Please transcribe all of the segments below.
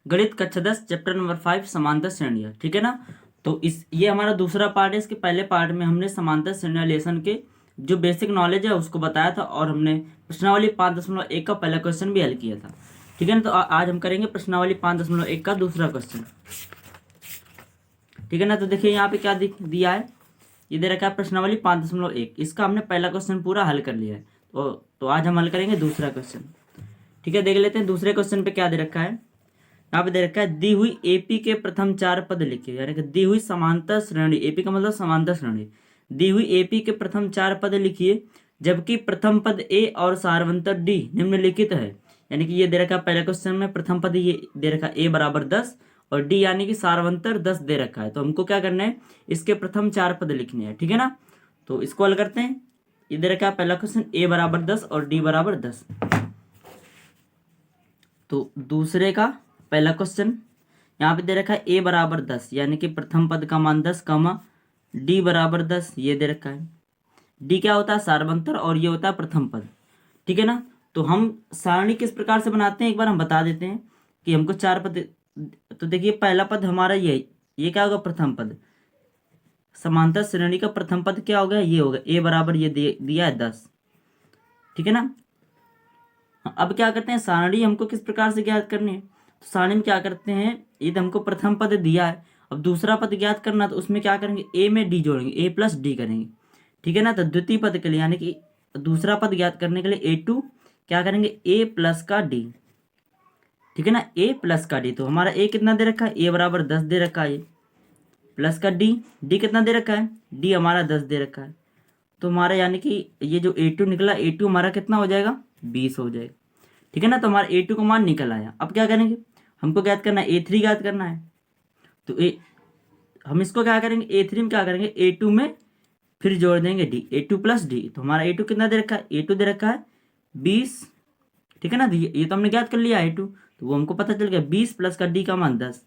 गणित कक्षा 10 chapter number 5 समांतर श्रेणियाँ, ठीक है ना। तो ये हमारा दूसरा पार्ट है। इसके पहले पार्ट में हमने समांतर श्रेणियाँ लेसन के जो बेसिक नॉलेज है उसको बताया था और हमने प्रश्नावली 5.1 का पहला क्वेश्चन भी हल किया था, ठीक है ना। तो आज हम करेंगे प्रश्नावली 5.1 का दूसरा क्वेश्चन, ठीक है ना। तो देखिए यहाँ पे क्या दिया है, ये दे रखा है प्रश्नावली 5.1। इसका हमने पहला क्वेश्चन पूरा हल कर लिया है। तो आज हम हल करेंगे दूसरा क्वेश्चन, ठीक है। देख लेते हैं दूसरे क्वेश्चन पे क्या दे रखा है। यहाँ पे दे रखा है दी हुई एपी के प्रथम 4 पद लिखिए, यानी कि दी हुई समांतर श्रेणी, एपी का मतलब समांतर श्रेणी, दी हुई एपी के प्रथम 4 पद लिखिए जबकि प्रथम पद ए और सारवंतर डी निम्नलिखित है। यानी कि ये दे रखा है पहले क्वेश्चन में प्रथम पद ये दे रखा है ए बराबर 10 और डी यानी कि सारवंतर 10 दे रखा है। तो हमको क्या करना है, इसके प्रथम 4 पद लिखने हैं, ठीक है ना। तो इसको हल करते हैं। ये दे रखा है पहला क्वेश्चन ए बराबर 10 और डी बराबर 10। तो दूसरे का पहला क्वेश्चन यहाँ पे दे रखा है ए बराबर 10 यानी कि प्रथम पद का मान 10 कमा डी बराबर 10, ये दे रखा है। डी क्या होता है, सारवंतर, और ये होता है प्रथम पद, ठीक है ना। तो हम सारणी किस प्रकार से बनाते हैं एक बार हम बता देते हैं कि हमको 4 पद। तो देखिए पहला पद हमारा ये क्या होगा, प्रथम पद। समांतर श्रेणी का प्रथम पद क्या होगा, ये होगा ए बराबर ये दिया है 10, ठीक है ना। अब क्या करते हैं, सारणी हमको किस प्रकार से ज्ञात करनी है। तो सारणी में क्या करते हैं, ये तो हमको प्रथम पद दिया है, अब दूसरा पद ज्ञात करना, तो उसमें क्या करेंगे, ए में डी जोड़ेंगे, ए प्लस डी करेंगे, ठीक है ना। तो द्वितीय पद के लिए यानी कि दूसरा पद ज्ञात करने के लिए A2 क्या करेंगे, ए प्लस का डी, ठीक है ना, ए प्लस का डी। तो हमारा ए कितना दे रखा है, ए बराबर 10 दे रखा है, प्लस का डी, डी कितना दे रखा है, डी हमारा 10 दे रखा है। तो हमारा यानी कि ये जो A2 निकला, A2 हमारा कितना हो जाएगा, 20 हो जाएगा, ठीक है ना। तो हमारा A2 का मान निकल आया। अब क्या करेंगे, हमको ज्ञात करना है A3 ज्ञात करना है। तो हम इसको क्या करेंगे, A3 में क्या करेंगे, A2 में फिर जोड़ देंगे डी, A2 प्लस डी। तो हमारा A2 कितना दे रखा है, A2 दे रखा है 20, ठीक है ना। तो ये तो हमने ज्ञात कर लिया A2, तो वो हमको पता चल गया 20 प्लस का डी का मान 10,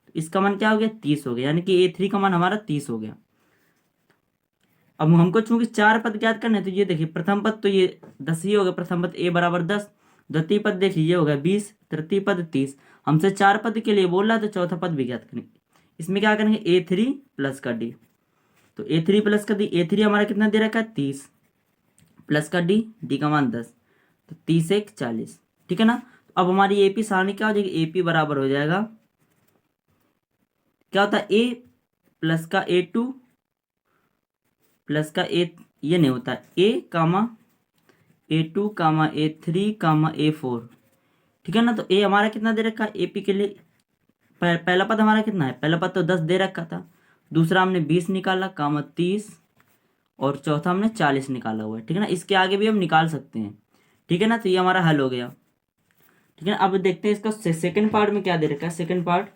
तो इसका मान क्या हो गया, 30 हो गया, यानी कि A3 का मान हमारा 30 हो गया। अब हमको चूंकि 4 पद ज्ञात करने, तो ये देखिए प्रथम पद तो ये 10 ही हो गया, प्रथम पद ए बराबर 10, द्वितीय पद देखिए ये हो गया 20, तृतीय पद 30। हमसे 4 पद के लिए बोल रहा है तो चौथा पद भी ज्ञात करेंगे। इसमें क्या करेंगे, A3 प्लस का डी। तो A3 प्लस का डी, A3 हमारा कितना दे रखा है 30, प्लस का डी, डी का मान 10, तो 30 एक 40, ठीक है ना। तो अब हमारी एपी सारणी क्या हो जाएगी, एपी बराबर हो जाएगा, क्या होता है, ए प्लस का A2 प्लस का ए, ये नहीं होता, ए कामा A2 कामा A3 कामा A4, ठीक है ना। तो ए हमारा कितना दे रखा है, एपी के लिए पहला पद हमारा कितना है, पहला पद तो 10 दे रखा था, दूसरा हमने 20 निकाला कामा 30, और चौथा हमने 40 निकाला हुआ है, ठीक है ना। इसके आगे भी हम निकाल सकते हैं, ठीक है ना। तो ये हमारा हल हो गया, ठीक है ना। अब देखते हैं इसका सेकंड पार्ट में क्या दे रखा है। सेकंड पार्ट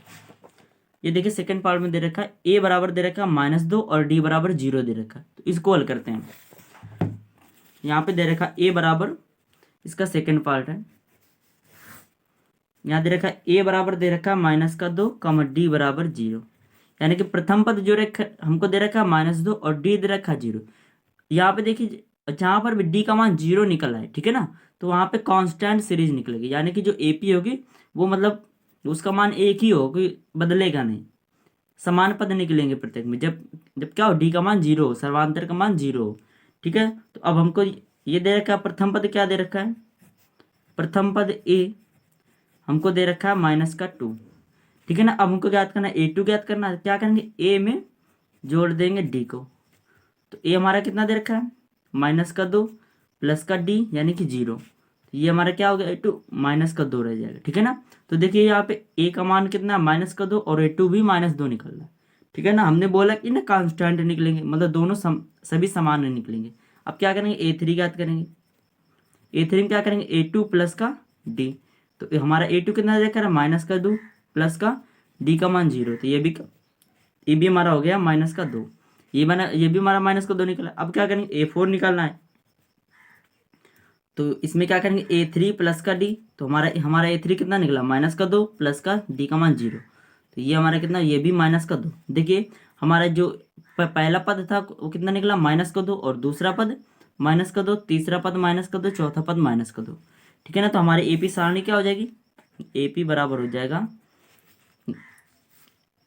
ये देखिए, सेकंड पार्ट में दे रखा है ए बराबर दे रखा है -2 और डी बराबर 0 दे रखा है। तो इसको हल करते हैं। यहाँ पे दे रखा है ए बराबर, इसका सेकंड पार्ट है, यहाँ दे रखा है ए बराबर दे रखा है -2 कमा डी बराबर 0, यानी कि प्रथम पद जो हमको दे रखा है -2 और डी दे रखा है 0। यहाँ पे देखिए जहाँ पर भी डी का मान 0 निकला है, ठीक है ना, तो वहाँ पे कांस्टेंट सीरीज निकलेगी, यानी कि जो एपी होगी वो मतलब उसका मान एक ही हो, कोई बदलेगा नहीं, समान पद निकलेंगे प्रत्येक में, जब जब क्या हो, डी का मान 0 हो, सर्वांतर का मान 0 हो, ठीक है। तो अब हमको ये दे रखा है प्रथम पद क्या दे रखा है, प्रथम पद ए हमको दे रखा है -2, ठीक है ना। अब हमको ज्ञात करना है A2 ज्ञात करना है, क्या करेंगे, ए में जोड़ देंगे डी को। तो ए हमारा कितना दे रखा है, -2 प्लस का डी यानी कि 0, तो ये हमारा क्या हो गया, A2 -2 रह जाएगा, ठीक है ना। तो देखिए यहाँ पे ए का मान कितना है, -2 और A2 भी -2 निकल रहा है, ठीक है ना। हमने बोला कि ना कांस्टेंट निकलेंगे, मतलब दोनों सभी समान निकलेंगे। अब क्या करेंगे, A3 ज्ञात करेंगे। A3 में क्या करेंगे, A2 प्लस का डी। तो हमारा A2 कितना देखा है, -2 प्लस का डी का मान 0, तो ये भी हमारा हो गया -2, ये भी हमारा -2 निकला। अब क्या करेंगे, A4 निकालना है, तो इसमें क्या करेंगे, A3 प्लस का डी। तो हमारा A3 कितना निकला, -2 प्लस का डी का मान 0, तो ये हमारा कितना, ये भी -2। देखिए हमारा जो पहला पद था वो कितना निकला, -2, और दूसरा पद -2, तीसरा पद -2, चौथा पद -2, ठीक है ना। तो हमारे एपी सारणी क्या हो जाएगी, एपी बराबर हो जाएगा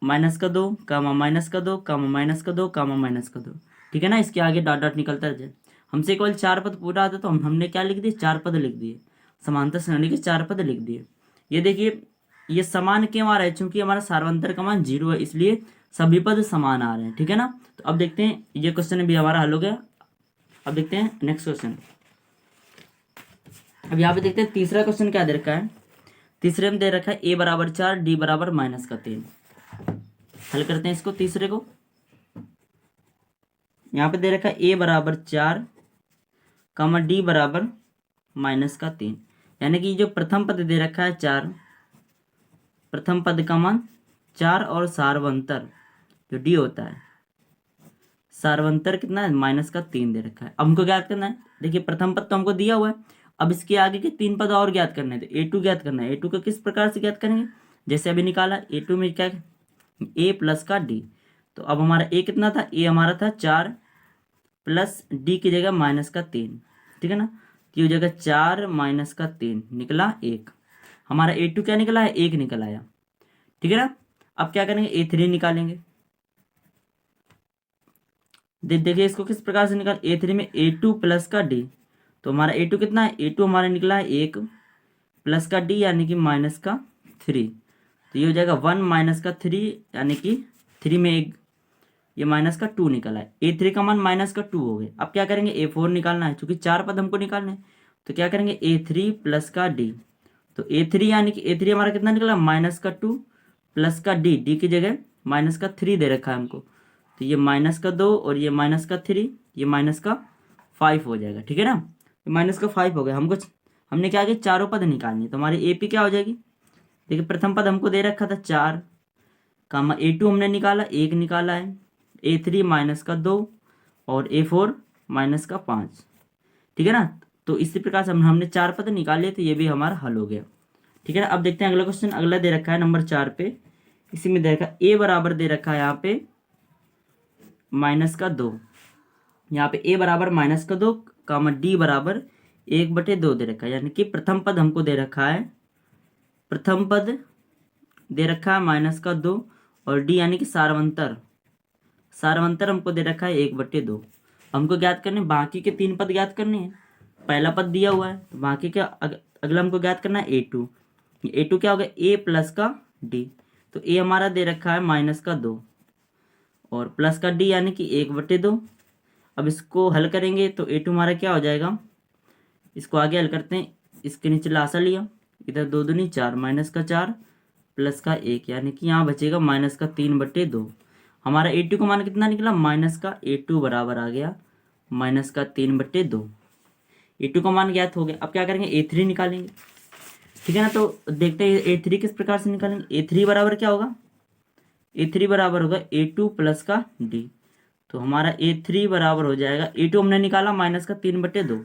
माइनस का 2 कामा माइनस का 2 कामा माइनस का 2 कामा माइनस का 2, ठीक है ना। इसके आगे डॉट डॉट निकलता जाए। हमसे केवल 4 पद पूरा आता तो हमने क्या लिख दिए, 4 पद लिख दिए, समांतर श्रेणी के 4 पद लिख दिए। ये देखिए ये समान क्यों आ रहा है, क्योंकि हमारा सार्वंतर का मान 0 है, इसलिए सभी पद समान आ रहे हैं, ठीक है ना। तो अब देखते हैं, ये क्वेश्चन भी हमारा हल हो गया। अब देखते हैं नेक्स्ट क्वेश्चन। अब यहाँ पे देखते हैं तीसरा क्वेश्चन क्या दे रखा है। तीसरे में दे रखा है a बराबर 4 d बराबर -3। हल करते हैं इसको तीसरे को। यहाँ पे दे रखा है a बराबर 4 कामा d बराबर -3, यानी कि जो प्रथम पद दे रखा है 4, प्रथम पद का मान 4 और सार्वंतर जो d होता है, सार्वंतर कितना है, -3 दे रखा है। अब हमको ज्ञात करना है। देखिए प्रथम पद तो हमको दिया हुआ है, अब इसके आगे के 3 पद और ज्ञात करने हैं। तो a2 ज्ञात करना है। a2 को किस प्रकार से ज्ञात करेंगे, जैसे अभी निकाला a2 में क्या, a प्लस का d। तो अब हमारा a कितना था, a हमारा था 4 प्लस d की जगह -3, ठीक है ना। तो ये जगह 4 -3 निकला 1। हमारा a2 क्या निकला है, 1 निकल आया, ठीक है ना। अब क्या करेंगे, a3 निकालेंगे। देखिए इसको किस प्रकार से निकाल, a3 में a2 प्लस का d। तो हमारा a2 कितना है, a2 हमारा निकला है 1 प्लस का d यानी कि -3। तो ये हो जाएगा 1 -3 यानी कि 3 में 1, ये -2 निकला है। a3 का मान -2 हो गया। अब क्या करेंगे, a4 निकालना है, क्योंकि 4 पद हमको निकालने हैं। तो क्या करेंगे, a3 प्लस का d। तो a3 यानी कि a3 हमारा कितना निकला, -2 प्लस का d की जगह -3 दे रखा है हमको। तो ये -2 और ये -3, ये -5 हो जाएगा, ठीक है ना। -5 हो गया। हमने क्या किया, चारों पद निकालनी है। तो हमारी ए पी क्या हो जाएगी, देखिए प्रथम पद हमको दे रखा था 4 कामा a2 हमने निकाला, 1 निकाला है, a3 -2 और a4 -5, ठीक है ना। तो इसी प्रकार से हमने 4 पद निकाले, तो ये भी हमारा हल हो गया, ठीक है ना। अब देखते हैं अगला क्वेश्चन। अगला दे रखा है नंबर 4 पे, इसी में दे रखा है a बराबर दे रखा है यहाँ पे -2। यहाँ पे a बराबर -2 कामा d बराबर 1/2 दे रखा है, यानी कि प्रथम पद हमको दे रखा है, प्रथम पद दे रखा है -2 और d यानी कि सार्वंतर, सार्वंतर हमको दे रखा है 1/2। हमको ज्ञात करने, बाकी के 3 पद ज्ञात करने हैं। पहला पद दिया हुआ है, तो बाकी का अगला हमको ज्ञात करना है a2। a2 क्या होगा, a प्लस का d। तो a हमारा दे रखा है -2 और प्लस का d यानी कि 1/2। अब इसको हल करेंगे तो a2 हमारा क्या हो जाएगा, इसको आगे हल करते हैं। इसके नीचे लासा लिया, इधर 2 दूनी 4, -4 प्लस का 1 यानी कि यहाँ बचेगा -3/2। हमारा a2 का मान कितना निकला, -a2 बराबर आ गया -3/2। a2 का मान ज्ञात हो गया। अब क्या करेंगे, a3 निकालेंगे, ठीक है ना। तो देखते हैं a3 किस प्रकार से निकालेंगे। a3 बराबर क्या होगा, a3 बराबर होगा a2 प्लस का d। तो हमारा a3 बराबर हो जाएगा, a2 हमने निकाला -3/2,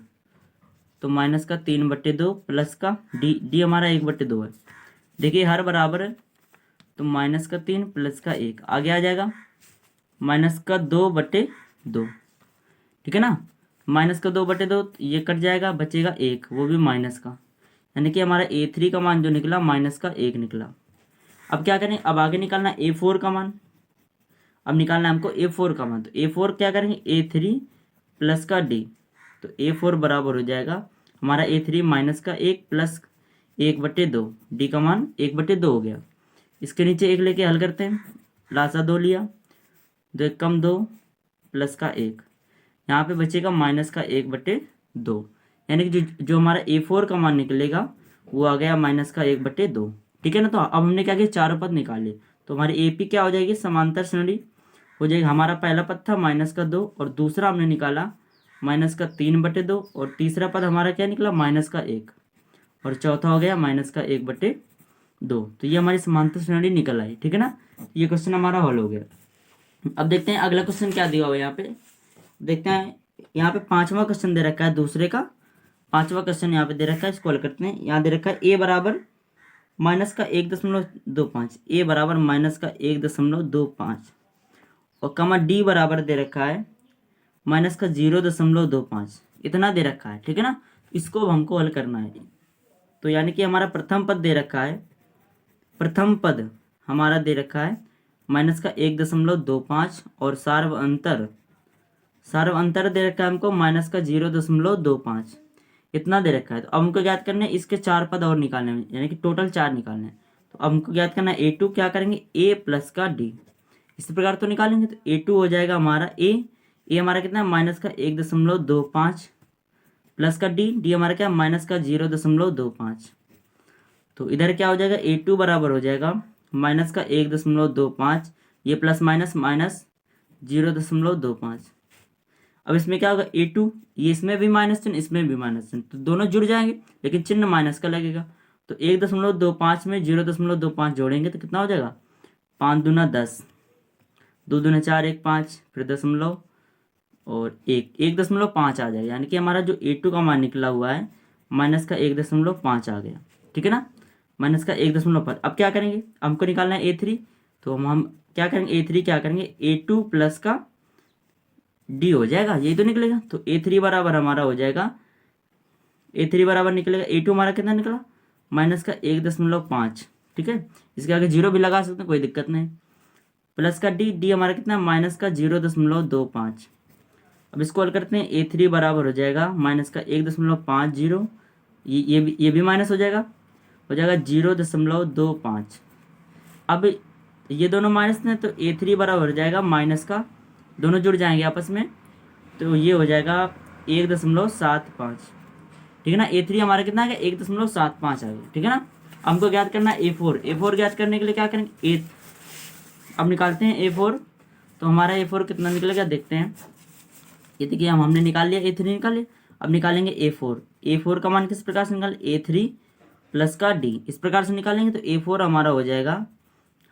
तो -3/2 प्लस का d हमारा 1/2 है। देखिए हर बराबर है, तो -3 प्लस का 1 आगे आ जाएगा -2/2, ठीक है ना। -2/2 ये कट जाएगा, बचेगा 1, वो भी माइनस का, यानी कि हमारा a3 का मान जो निकला -1 निकला। अब क्या करें, अब आगे निकालना a4 का मान। अब निकालना है हमको a4 का मान। तो a4 क्या करेंगे, a3 प्लस का d। तो a4 बराबर हो जाएगा हमारा a3 -1 प्लस 1/2, d का मान 1/2 हो गया। इसके नीचे 1 लेके हल करते हैं, लासा 2 लिया, 2 1 कम 2 प्लस का 1, यहाँ पे बचेगा -1/2, यानी कि जो हमारा a4 का मान निकलेगा वो आ गया -1/2, ठीक है ना। तो अब हमने क्या किया, चारों पद निकाले। तो हमारी ए पी क्या हो जाएगी, समांतर श्रेणी हो जाएगी। हमारा पहला पद था -2 और दूसरा हमने निकाला -3/2 और तीसरा पद हमारा क्या निकला, -1 और चौथा हो गया -1/2। तो ये हमारी समांतर श्रेणी निकल आई, ठीक है ना। ये क्वेश्चन हमारा हल हो गया। अब देखते हैं अगला क्वेश्चन क्या दिया हुआ है यहाँ पे। देखते हैं यहाँ पे 5वां क्वेश्चन दे रखा है, दूसरे का 5वां क्वेश्चन यहाँ पे दे रखा है, इसको हल करते हैं। यहाँ दे रखा है a बराबर -1.25, a बराबर -1.25 और कमा d बराबर दे रखा है -0.25, इतना दे रखा है, ठीक है ना। इसको अब हमको हल करना है। तो यानी कि हमारा प्रथम पद दे रखा है, प्रथम पद हमारा दे रखा है माइनस का 1.25 और सार्व अंतर दे रखा है हमको माइनस का 0.25, इतना दे रखा है। तो अब हमको ज्ञात करना है इसके 4 पद और निकालने हैं, यानी कि टोटल 4 निकालने हैं। तो अब हमको ज्ञात करना है A2 क्या करेंगे, A प्लस का D, इस प्रकार तो निकालेंगे। तो A2 हो जाएगा हमारा A हमारा कितना है माइनस का 1.25 प्लस का D हमारा क्या माइनस का 0.25। तो इधर क्या हो जाएगा A2 बराबर हो जाएगा माइनस का 1.25, ये प्लस माइनस माइनस 0.25। अब इसमें क्या होगा A2, ये इसमें भी माइनस चिन्ह इसमें भी माइनस चिन्ह, तो दोनों जुड़ जाएंगे लेकिन चिन्ह माइनस का लगेगा। तो 1.25 में 0.25 जोड़ेंगे तो कितना हो जाएगा 5 दूना 10, 2 दूना 4, 1 5, फिर दशमलव और 1.5 आ जाएगा, यानी कि हमारा जो A2 का मान निकला हुआ है माइनस का 1.5 आ गया। ठीक है ना, माइनस का 1.5। अब क्या करेंगे, हमको निकालना है A3, तो हम क्या करेंगे A3 क्या करेंगे A2 प्लस का D हो जाएगा, यही तो निकलेगा। तो A3 बराबर हमारा हो जाएगा, A3 बराबर निकलेगा A2 हमारा कितना निकला माइनस का 1.5। ठीक है, इसके आगे 0 भी लगा सकते हैं, कोई दिक्कत नहीं। प्लस का D हमारा कितना माइनस का 0.25। अब इसको हल करते हैं A3 बराबर हो जाएगा माइनस का 1.50, ये भी माइनस हो जाएगा 0.25। अब ये दोनों माइनस ने, तो A3 बराबर हो जाएगा माइनस का, दोनों जुड़ जाएंगे आपस में, तो ये हो जाएगा 1.75। ठीक है ना, A3 हमारा कितना आ गया 1.75 आ गया। ठीक है ना, हमको ज्ञात करना है A4 ज्ञात करने के लिए क्या करेंगे अब निकालते हैं A4। तो हमारा A4 कितना निकलेगा देखते हैं। ये देखिए हमने निकाल लिया A3 निकाल लिया, अब निकालेंगे A4 का मान किस प्रकार से निकालें A3 प्लस का D, इस प्रकार से निकालेंगे। तो A4 हमारा हो जाएगा,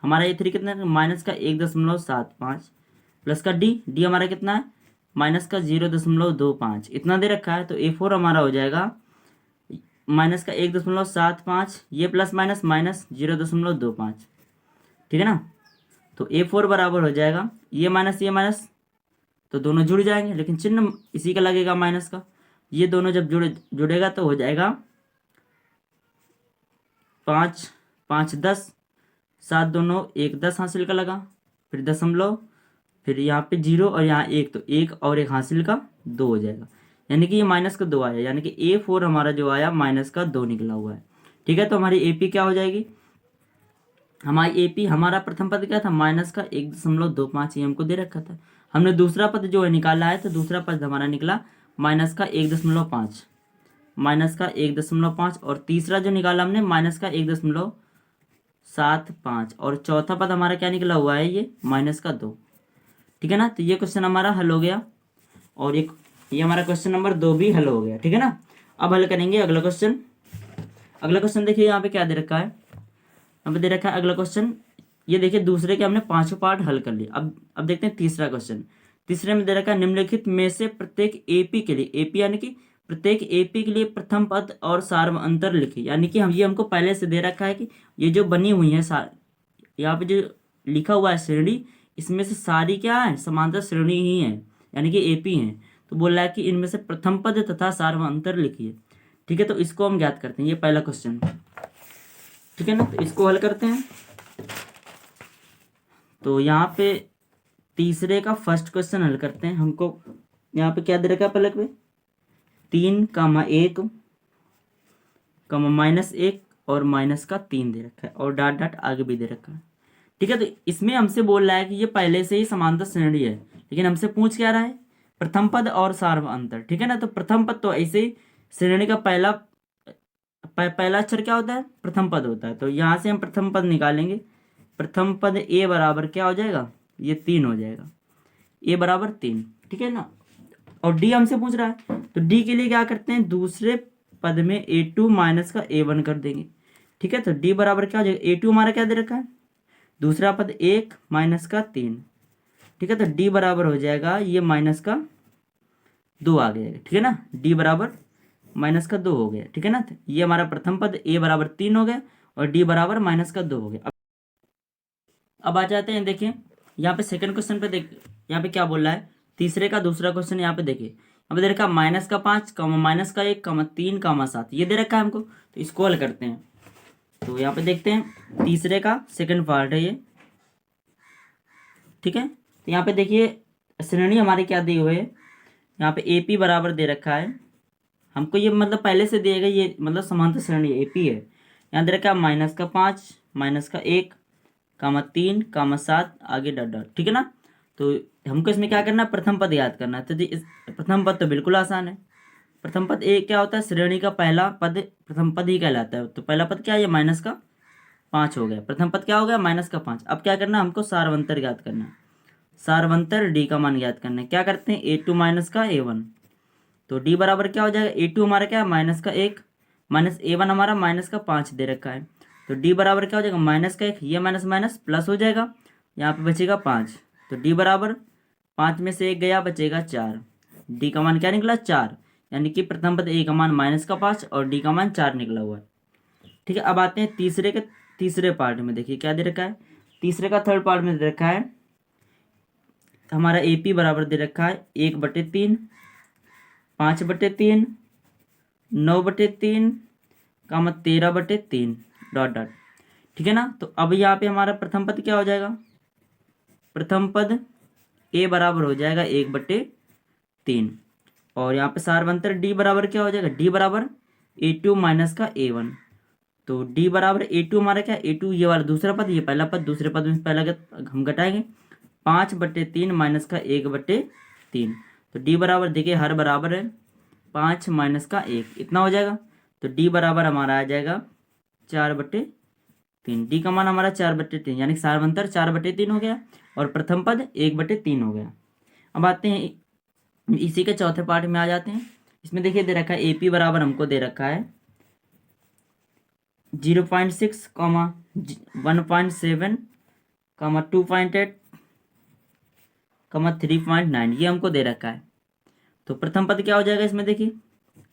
हमारा A3 कितना है माइनस का 1.75 प्लस का D हमारा कितना है माइनस का 0.25, इतना दे रखा है। तो A4 हमारा हो जाएगा माइनस का 1.75, ये प्लस माइनस माइनस 0.25। ठीक है ना, तो A4 बराबर हो जाएगा ये माइनस, तो दोनों जुड़ जाएंगे लेकिन चिन्ह इसी का लगेगा माइनस का। ये दोनों जब जुड़ेगा तो हो जाएगा 5 5 10, 7 दोनों 1 10 हासिल का लगा, फिर दशमलव, फिर यहाँ पे 0 और यहाँ 1, तो 1 और 1 हासिल का 2 हो जाएगा, यानी कि ये माइनस का 2 आया, यानी कि A4 हमारा जो आया माइनस का 2 निकला हुआ है। ठीक है, तो हमारी AP क्या हो जाएगी, हमारी AP हमारा प्रथम पद क्या था माइनस का 1.25, ये हमको दे रखा था। हमने दूसरा पद जो है निकाला है, तो दूसरा पद हमारा निकला माइनस का 1.5 और तीसरा जो निकाला हमने माइनस का 1.75 और चौथा पद हमारा क्या निकला हुआ है ये माइनस का 2। ठीक है ना, तो ये क्वेश्चन हमारा हल हो गया और ये हमारा क्वेश्चन नंबर 2 भी हल हो गया। ठीक है ना, अब हल करेंगे अगला क्वेश्चन। देखिए यहाँ पे क्या दे रखा है, यहाँ पे दे रखा है अगला क्वेश्चन। ये देखिए दूसरे के हमने 5 पार्ट हल कर लिए। अब देखते हैं तीसरा क्वेश्चन। तीसरे में दे रखा है निम्नलिखित में से प्रत्येक AP के लिए, AP यानी कि प्रत्येक AP के लिए प्रथम पद और सार्व अंतर लिखिए। यानी कि ये हमको पहले से दे रखा है कि ये जो बनी हुई है यहाँ पे जो लिखा हुआ है श्रेणी, इसमें से सारी क्या है समांतर श्रेणी ही है, यानी कि AP है। तो बोल रहा है कि इनमें से प्रथम पद तथा सार्व अंतर लिखिए। ठीक है, तो इसको हम ज्ञात करते हैं, ये पहला क्वेश्चन। ठीक है ना, तो इसको हल करते हैं। तो यहाँ पे तीसरे का फर्स्ट क्वेश्चन हल करते हैं। हमको यहाँ पे क्या दे रखा है पलक में 3, 1, -1 और -3 दे रखा है और डॉट डॉट आगे भी दे रखा है। ठीक है, तो इसमें हमसे बोल रहा है कि ये पहले से ही समांतर श्रेणी है, लेकिन हमसे पूछ क्या रहा है प्रथम पद और सार्व अंतर। ठीक है ना, तो प्रथम पद तो ऐसे ही श्रेणी का पहला अक्षर क्या होता है प्रथम पद होता है। तो यहाँ से हम प्रथम पद निकालेंगे। प्रथम पद A बराबर क्या हो जाएगा, ये 3 हो जाएगा, A बराबर 3। ठीक है ना, और D हमसे पूछ रहा है, तो D के लिए क्या करते हैं दूसरे पद में A2 माइनस का A1 कर देंगे। ठीक है, तो D बराबर क्या हो जाएगा A2 हमारा क्या दे रखा है दूसरा पद 1 माइनस का 3। ठीक है, तो D बराबर हो जाएगा ये माइनस का 2 आ गया। ठीक है ना, D बराबर माइनस का 2 हो गया। ठीक है ना, तो ये हमारा प्रथम पद A बराबर 3 हो गया और D बराबर माइनस का 2 हो गया। अब आ जाते हैं, देखिए यहाँ पे सेकंड क्वेश्चन पे देख, यहाँ पे क्या बोल रहा है तीसरे का दूसरा क्वेश्चन। यहाँ पे देखिए यहाँ पे दे रखा -5, -1, 3, 7 ये दे रखा है हमको। तो इसको हल करते हैं। तो यहाँ पे देखते हैं तीसरे का सेकंड पार्ट है ये। ठीक है। तो यहाँ पे देखिए श्रेणी हमारी क्या दी हुई है, यहाँ पे ए पी बराबर दे रखा है हमको, ये मतलब पहले से दिएगा, ये मतलब समांतर श्रेणी ए पी है। यहाँ दे रखा है -5 -1 -3 7 आगे डॉट डॉट, ठीक है ना। तो हमको इसमें क्या करना है, प्रथम पद याद करना है। तो जी इस प्रथम पद तो बिल्कुल आसान है। प्रथम पद एक क्या होता है, श्रेणी का पहला पद प्रथम पद ही कहलाता है। तो पहला पद क्या है, ये -5 हो गया। प्रथम पद क्या हो गया, -5। अब क्या करना है, हमको सारवंतर ज्ञात करना है। सारवंतर डी का मान ज्ञात करना है। क्या करते हैं, A2 -A1। तो डी बराबर क्या हो जाएगा, A2 हमारा क्या है -1 -A1 हमारा -5 दे रखा है। तो डी बराबर क्या हो जाएगा, -1, ये माइनस माइनस प्लस हो जाएगा, यहाँ पे बचेगा 5। तो डी बराबर 5 में से 1 गया, बचेगा 4। डी का मान क्या निकला, 4। यानी कि प्रथम पद ए का मान -5 और डी का मान 4 निकला हुआ है। ठीक है। अब आते हैं तीसरे पार्ट में। देखिए क्या दे रखा है, तीसरे का थर्ड पार्ट में दे रखा है हमारा ए पी बराबर दे रखा है 1/3 5/3 9/3 13/3 डॉट डॉट, ठीक है ना। तो अब यहाँ पे हमारा प्रथम पद क्या हो जाएगा, प्रथम पद ए बराबर हो जाएगा 1/3 और यहाँ पे सारवंतर डी बराबर क्या हो जाएगा, डी बराबर A2 का A1। तो डी बराबर A2 हमारा क्या, A2 ये वाला दूसरा पद, ये पहला पद, दूसरे पद में पहला हम घटाएंगे 5/3 माइनस का 1/3। तो डी बराबर देखिए हर बराबर है 5 माइनस का 1 इतना हो जाएगा। तो डी बराबर हमारा आ जाएगा 4/3। डी का मान हमारा 4/3 यानी सारवंतर 4/3 हो गया और प्रथम पद 1/3 हो गया। अब आते हैं इसी के चौथे पार्ट में आ जाते हैं। इसमें देखिए दे रखा है ए पी बराबर हमको दे रखा है 0.6, 1.7, 2.8, 3.9 ये हमको दे रखा है। तो प्रथम पद क्या हो जाएगा इसमें, देखिए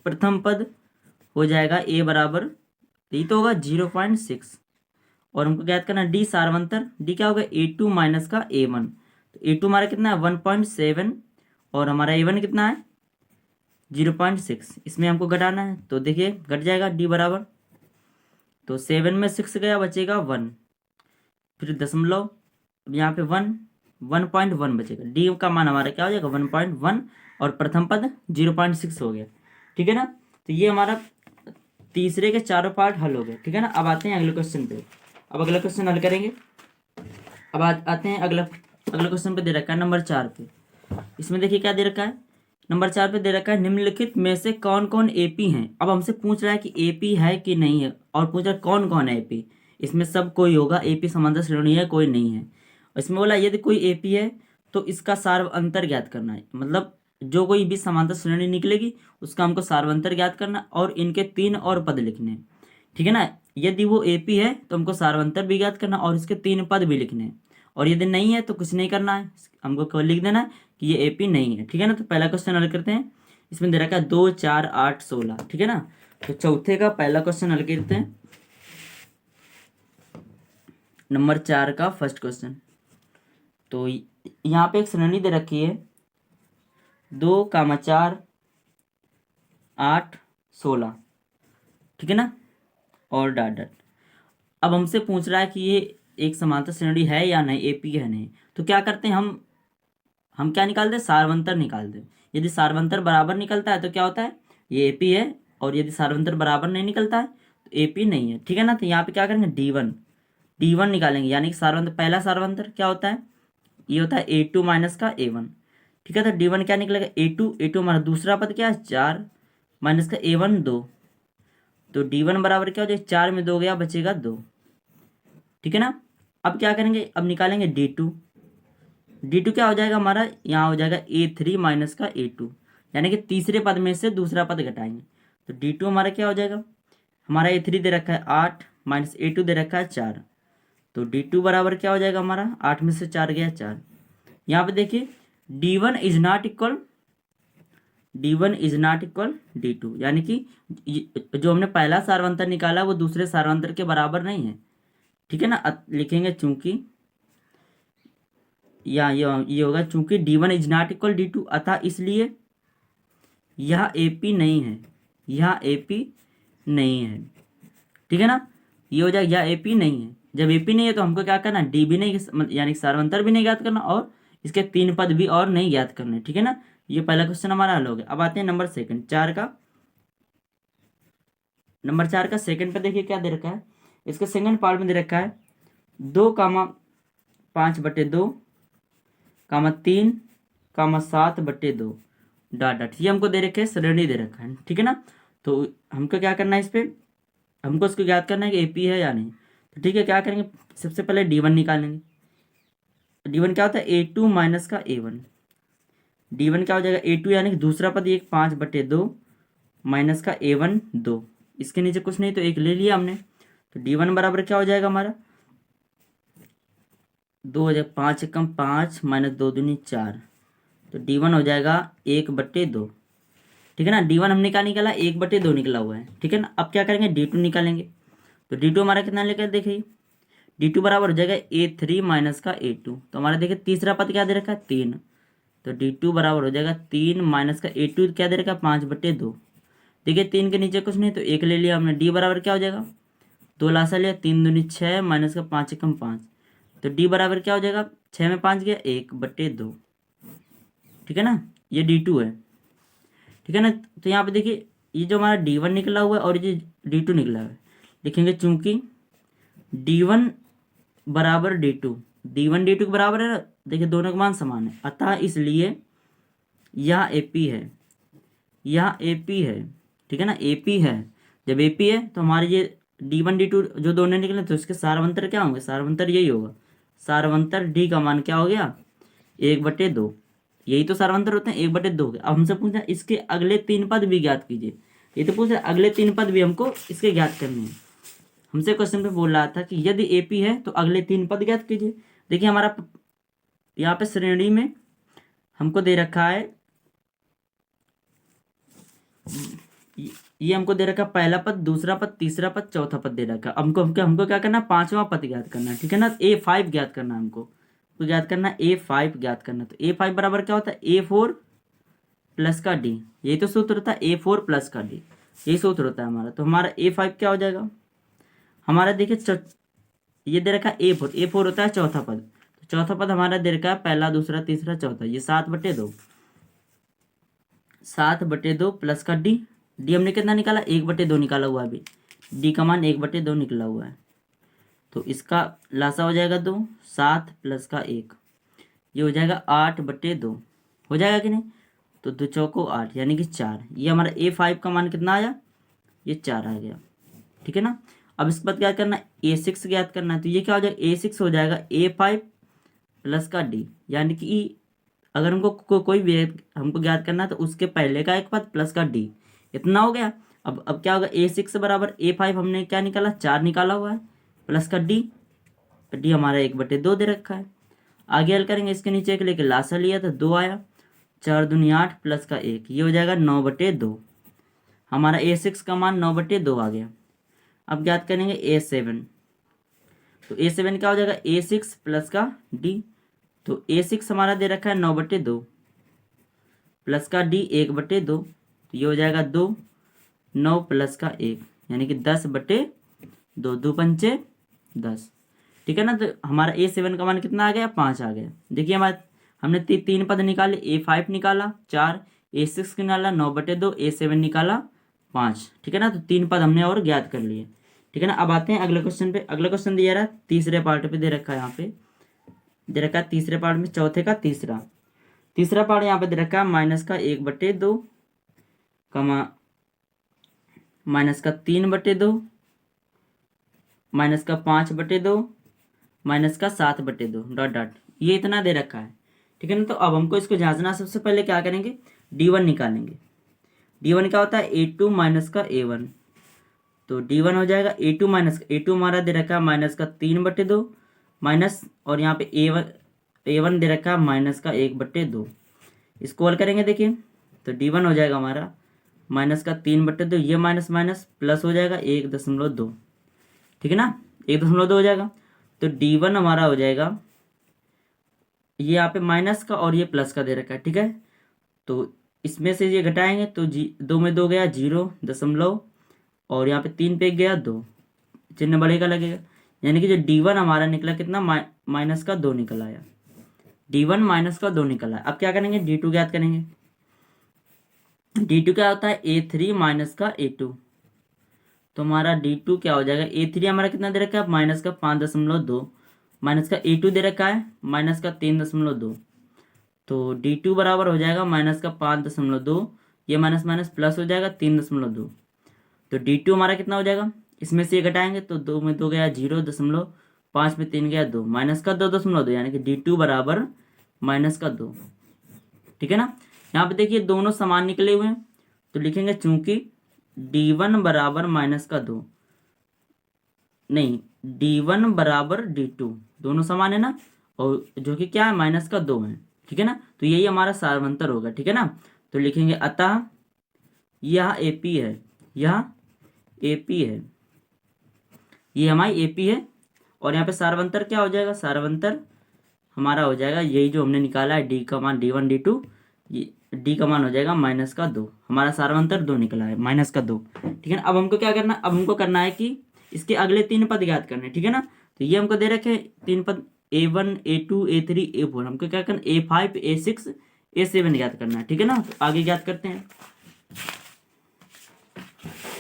प्रथम पद हो जाएगा ए बराबर, ये तो होगा 0.6 और हमको ज्ञात करना डी सारवंतर, डी क्या होगा A2 का A1। तो A2 हमारा कितना है 1.7 और हमारा A1 कितना है 0.6, इसमें हमको घटाना है। तो देखिए घट जाएगा डी बराबर, तो 7 में 6 गया, बचेगा 1, फिर दशमलव, अब यहाँ पे 1.1 बचेगा। डी का मान हमारा क्या हो जाएगा 1.1 और प्रथम पद 0.6 हो गया, ठीक है ना। तो ये हमारा तीसरे के चारों पार्ट हल हो गए, ठीक है ना। अब आते हैं अगले क्वेश्चन पे। अब अगला क्वेश्चन हल करेंगे। अब आते हैं अगला क्वेश्चन पे दे रखा है नंबर 4 पे। इसमें देखिए क्या दे रखा है, नंबर 4 पे दे रखा है निम्नलिखित में से कौन कौन एपी हैं। अब हमसे पूछ रहा है कि एपी है कि नहीं है और पूछ रहा है कौन कौन है एपी। इसमें सब कोई होगा, एपी समांतर श्रेणी है, कोई नहीं है। इसमें बोला यदि कोई एपी है तो इसका सार्वअंतर ज्ञात करना है, मतलब जो कोई भी समांतर श्रेणी निकलेगी उसका हमको सार्वअंतर ज्ञात करना और इनके 3 और पद लिखने हैं, ठीक है ना। यदि वो एपी है तो हमको सार्वअंतर भी ज्ञात करना और इसके 3 पद भी लिखने हैं, और यदि नहीं है तो कुछ नहीं करना है, हमको केवल लिख देना है कि ये एपी नहीं है, ठीक है ना। तो पहला क्वेश्चन हल करते हैं। इसमें दे रखा है 2 4 8 16, ठीक है ना। तो चौथे का पहला क्वेश्चन हल करते हैं, नंबर 4 का फर्स्ट क्वेश्चन। तो यहाँ पे एक श्रेणी दे रखी है 2, 4 8 16, ठीक है ना, और डॉट डॉट। अब हमसे पूछ रहा है कि ये एक समांतर श्रेणी है या नहीं, एपी है नहीं। तो क्या करते हैं हम क्या निकाल दें, सारवंतर निकाल दें। यदि सारवंतर बराबर निकलता है तो क्या होता है, ये एपी है, और यदि सारवंतर बराबर नहीं निकलता है तो एपी नहीं है, ठीक है ना। तो यहाँ पे क्या करेंगे डी वन निकालेंगे, यानी कि सारवंतर पहला सारवंतर क्या होता है, ये होता है A2 का A1, ठीक है। तो D1 क्या निकलेगा A2 हमारा दूसरा पद क्या है 4 माइनस का A1 2। तो D1 बराबर क्या हो जाएगा 4 में 2 गया, बचेगा 2, ठीक है ना। अब क्या करेंगे, अब निकालेंगे D2 क्या हो जाएगा हमारा, यहाँ हो जाएगा A3 का A2, यानी कि तीसरे पद में से दूसरा पद घटाएंगे। तो D2 हमारा क्या हो जाएगा, हमारा A3 दे रखा है 8 माइनस A2 दे रखा है 4। तो D2 बराबर क्या हो जाएगा हमारा 8 में से 4 गया 4। यहाँ पे देखिए D1 is not equal D2, यानी कि जो हमने पहला सारवंतर निकाला वो दूसरे सारवंतर के बराबर नहीं है, ठीक है ना। लिखेंगे चूंकि या ये होगा चूंकि D1 is not equal D2, अतः इसलिए यह एपी नहीं है, ठीक है ना। ये हो जाएगा यह एपी नहीं है। जब AP नहीं है तो हमको क्या करना, D भी नहीं, यानी सार्वंतर भी नहीं ज्ञात करना और इसके 3 पद भी और नहीं ज्ञात करने। ठीक है ना, ये पहला क्वेश्चन हमारा हल हो गया। अब आते हैं नंबर 4 का सेकंड पे देखिए क्या दे रखा है। इसके सेकंड पार्ट में दे रखा है 2,5/2, 3, 7/2 डॉट डॉट, ये हमको दे रखे हैं, श्रेणी दे रखा है। ठीक है ना, तो हमको क्या करना है, इस पे हमको इसको याद करना है कि AP है या नहीं। तो ठीक है, क्या करेंगे, सबसे पहले D1 निकालेंगे। D1 क्या होता है, A2 माइनस का A1। D1 क्या हो जाएगा, A2 यानी कि दूसरा पद 5/2 माइनस का A1 2, इसके नीचे कुछ नहीं तो 1 ले लिया हमने। तो D1 बराबर क्या हो जाएगा हमारा, 2 हो जाएगा, 5 एकम 5 माइनस 2 दूनी 4, तो D1 हो जाएगा 1/2। ठीक है ना, D1 हमने क्या निकाला, 1/2 निकला हुआ है। ठीक है ना, अब क्या करेंगे, D2 निकालेंगे। तो D2 हमारा कितना लेकर देखिए, D2 बराबर हो जाएगा A3 माइनस का A2। तो हमारा देखिए तीसरा पद क्या दे रखा है, 3, तो D2 बराबर हो जाएगा 3 माइनस का A2 क्या दे रखा है, 5/2। देखिए 3 के नीचे कुछ नहीं तो 1 ले लिया हमने। D बराबर क्या हो जाएगा, 2 लासा लिया, 3 दूनी 6 माइनस का 5 एकम 5, तो D बराबर क्या हो जाएगा, 6 में 5 गया, 1/2। ठीक है ना, ये D2 है। ठीक है ना, तो यहाँ पे देखिए ये जो हमारा D1 निकला हुआ है और ये D2 निकला है, लिखेंगे चूंकि D1 बराबर D2, D1 D2 के बराबर है ना, देखिए दोनों का मान समान है, अतः इसलिए यह AP है, यह AP है। ठीक है ना, AP है। जब AP है तो हमारे ये D1 D2 जो दोनों निकले तो इसके सारवंतर क्या होंगे, सारवंतर यही होगा, सारवंतर D का मान क्या हो गया, 1/2। यही तो सारवंतर होते हैं, 1/2 हो गया। अब हमसे पूछा इसके अगले 3 पद भी ज्ञात कीजिए, ये तो पूछ रहे अगले 3 पद भी हमको इसके ज्ञात करने हैं। हमसे क्वेश्चन पे बोल रहा था कि यदि AP है तो अगले 3 पद ज्ञात कीजिए। देखिए हमारा यहाँ पे श्रेणी में हमको दे रखा है, ये हमको दे रखा है पहला पद, दूसरा पद, तीसरा पद, चौथा पद दे रखा है। हमको क्या करना है, 5वां पद ज्ञात करना है। ठीक है ना, A5 ज्ञात करना है हमको, तो ज्ञात करना है A5 ज्ञात करना। तो A5 बराबर क्या होता है, A4 प्लस का D, यही तो सूत्र होता है, A4 प्लस का D, यही सूत्र होता है हमारा। तो हमारा A5 क्या हो जाएगा, हमारा देखिए ये दे रखा है A4 होता है चौथा पद, तो चौथा पद हमारा दे रखा है पहला, दूसरा, तीसरा, चौथा, ये 7/2, 7/2 प्लस का D हमने कितना निकाला, 1/2 निकाला हुआ है अभी, D का मान 1/2 निकला हुआ है। तो इसका लासा हो जाएगा 2, 7 प्लस का 1, ये हो जाएगा 8/2, हो जाएगा कि नहीं। तो 2 चौको 8 यानी कि 4, ये हमारा A5 का मान कितना आया, ये 4 आ गया। ठीक है ना, अब इसके बाद क्या करना है, A6 ज्ञात करना है। तो ये क्या हो जाएगा, A6 हो जाएगा A5 प्लस का D, यानी कि अगर हमको कोई भी हमको ज्ञात करना है तो उसके पहले का एक पद प्लस का D, इतना हो गया। अब क्या होगा, A6 बराबर A5 हमने क्या निकाला, 4 निकाला हुआ है, प्लस का D, D हमारा 1/2 दे रखा है। आगे हल करेंगे, इसके नीचे एक लेके लासा लिया तो 2 आया, 4 दूनी 8 प्लस का 1, ये हो जाएगा 9/2। हमारा A6 का मान 9/2 आ गया। अब ज्ञात करेंगे A7, तो A7 क्या हो जाएगा, A6 प्लस का D, तो A6 हमारा दे रखा है 9/2 प्लस का D 1/2, तो ये हो जाएगा 2, 9 प्लस का 1 यानी कि 10/2, 2 पंचे 10। ठीक है ना, तो हमारा A7 का मान कितना आ गया, 5 आ गया। देखिए हमारे हमने 3 पद निकाले, A5 निकाला 4, A6 निकाला 9/2, A7 निकाला 5। ठीक है ना, तो 3 पद हमने और ज्ञात कर लिए। ठीक है ना, अब आते हैं अगले क्वेश्चन पे। अगला क्वेश्चन दिया रहा तीसरे पार्ट पे दे रखा है, यहाँ पे दे रखा है तीसरे पार्ट में चौथे का तीसरा पार्ट यहाँ पे दे रखा है -1/2 कमा -3/2 -5/2 -7/2 डॉट डॉट, ये इतना दे रखा है। ठीक है ना, तो अब हमको इसको जांचना, सबसे पहले क्या करेंगे, D1 निकालेंगे। D1 क्या होता है, A2 माइनस का A1, तो D1 हो जाएगा A2 माइनस A2 हमारा दे रखा है -3/2 माइनस, और यहाँ पे A1 दे रखा है -1/2। इसको हल करेंगे देखिए, तो D1 हो जाएगा हमारा -3/2, ये माइनस माइनस प्लस हो जाएगा 1.2। ठीक है ना, 1.2 हो जाएगा। तो D1 हमारा हो जाएगा, ये यहाँ पे माइनस का और ये प्लस का दे रखा है। ठीक है, तो इसमें से ये घटाएंगे तो 2 में 2 गया 0 दशमलव, और यहाँ पे 3 पे गया 2, चिन्ह बढ़ेगा लगेगा, यानी कि जो D1 हमारा निकला कितना, माइनस का 2 निकल आया, D1 माइनस का 2 निकल आया। अब क्या करेंगे, D2 ज्ञात करेंगे। D2 क्या होता है, A3 माइनस का A2। तो हमारा D2 क्या हो जाएगा, A3 हमारा कितना दे रखा है, माइनस का 5.2, माइनस का A2 दे रखा है माइनस का 3.2। तो D2 बराबर हो जाएगा माइनस का 5.2, ये माइनस माइनस प्लस हो जाएगा 3.2। तो D2 हमारा कितना हो जाएगा, इसमें से ये घटाएंगे तो 2 में 2 गया 0.5 में 3 गया 2, माइनस का 2.2, यानी कि D2 बराबर माइनस का 2। ठीक है ना। यहाँ पे देखिए दोनों समान निकले हुए हैं, तो लिखेंगे चूंकि D1 बराबर माइनस का 2, नहीं D1 बराबर D2 दोनों समान है ना, और जो कि क्या है, माइनस का 2 है। ठीक है ना, तो यही हमारा सारवंतर होगा। ठीक है ना, तो लिखेंगे अतः यह AP है, यह AP है, ये हमारी AP है। और यहाँ पे सारवंतर क्या हो जाएगा, सारवंतर हमारा हो जाएगा यही जो हमने निकाला है, D का मान D1 D2, ये D का मान हो जाएगा माइनस का 2। हमारा सारवंतर 2 निकला है, माइनस का 2। ठीक है ना, अब हमको क्या करना है, अब हमको करना है कि इसके अगले 3 पद ज्ञात करने। ठीक है ना, तो ये हमको दे रखे हैं 3 पद, A1 A2 A3 A4। हमको क्या करना, A5 A6 A7 ज्ञात करना है। ठीक है ना, तो आगे ज्ञात करते हैं,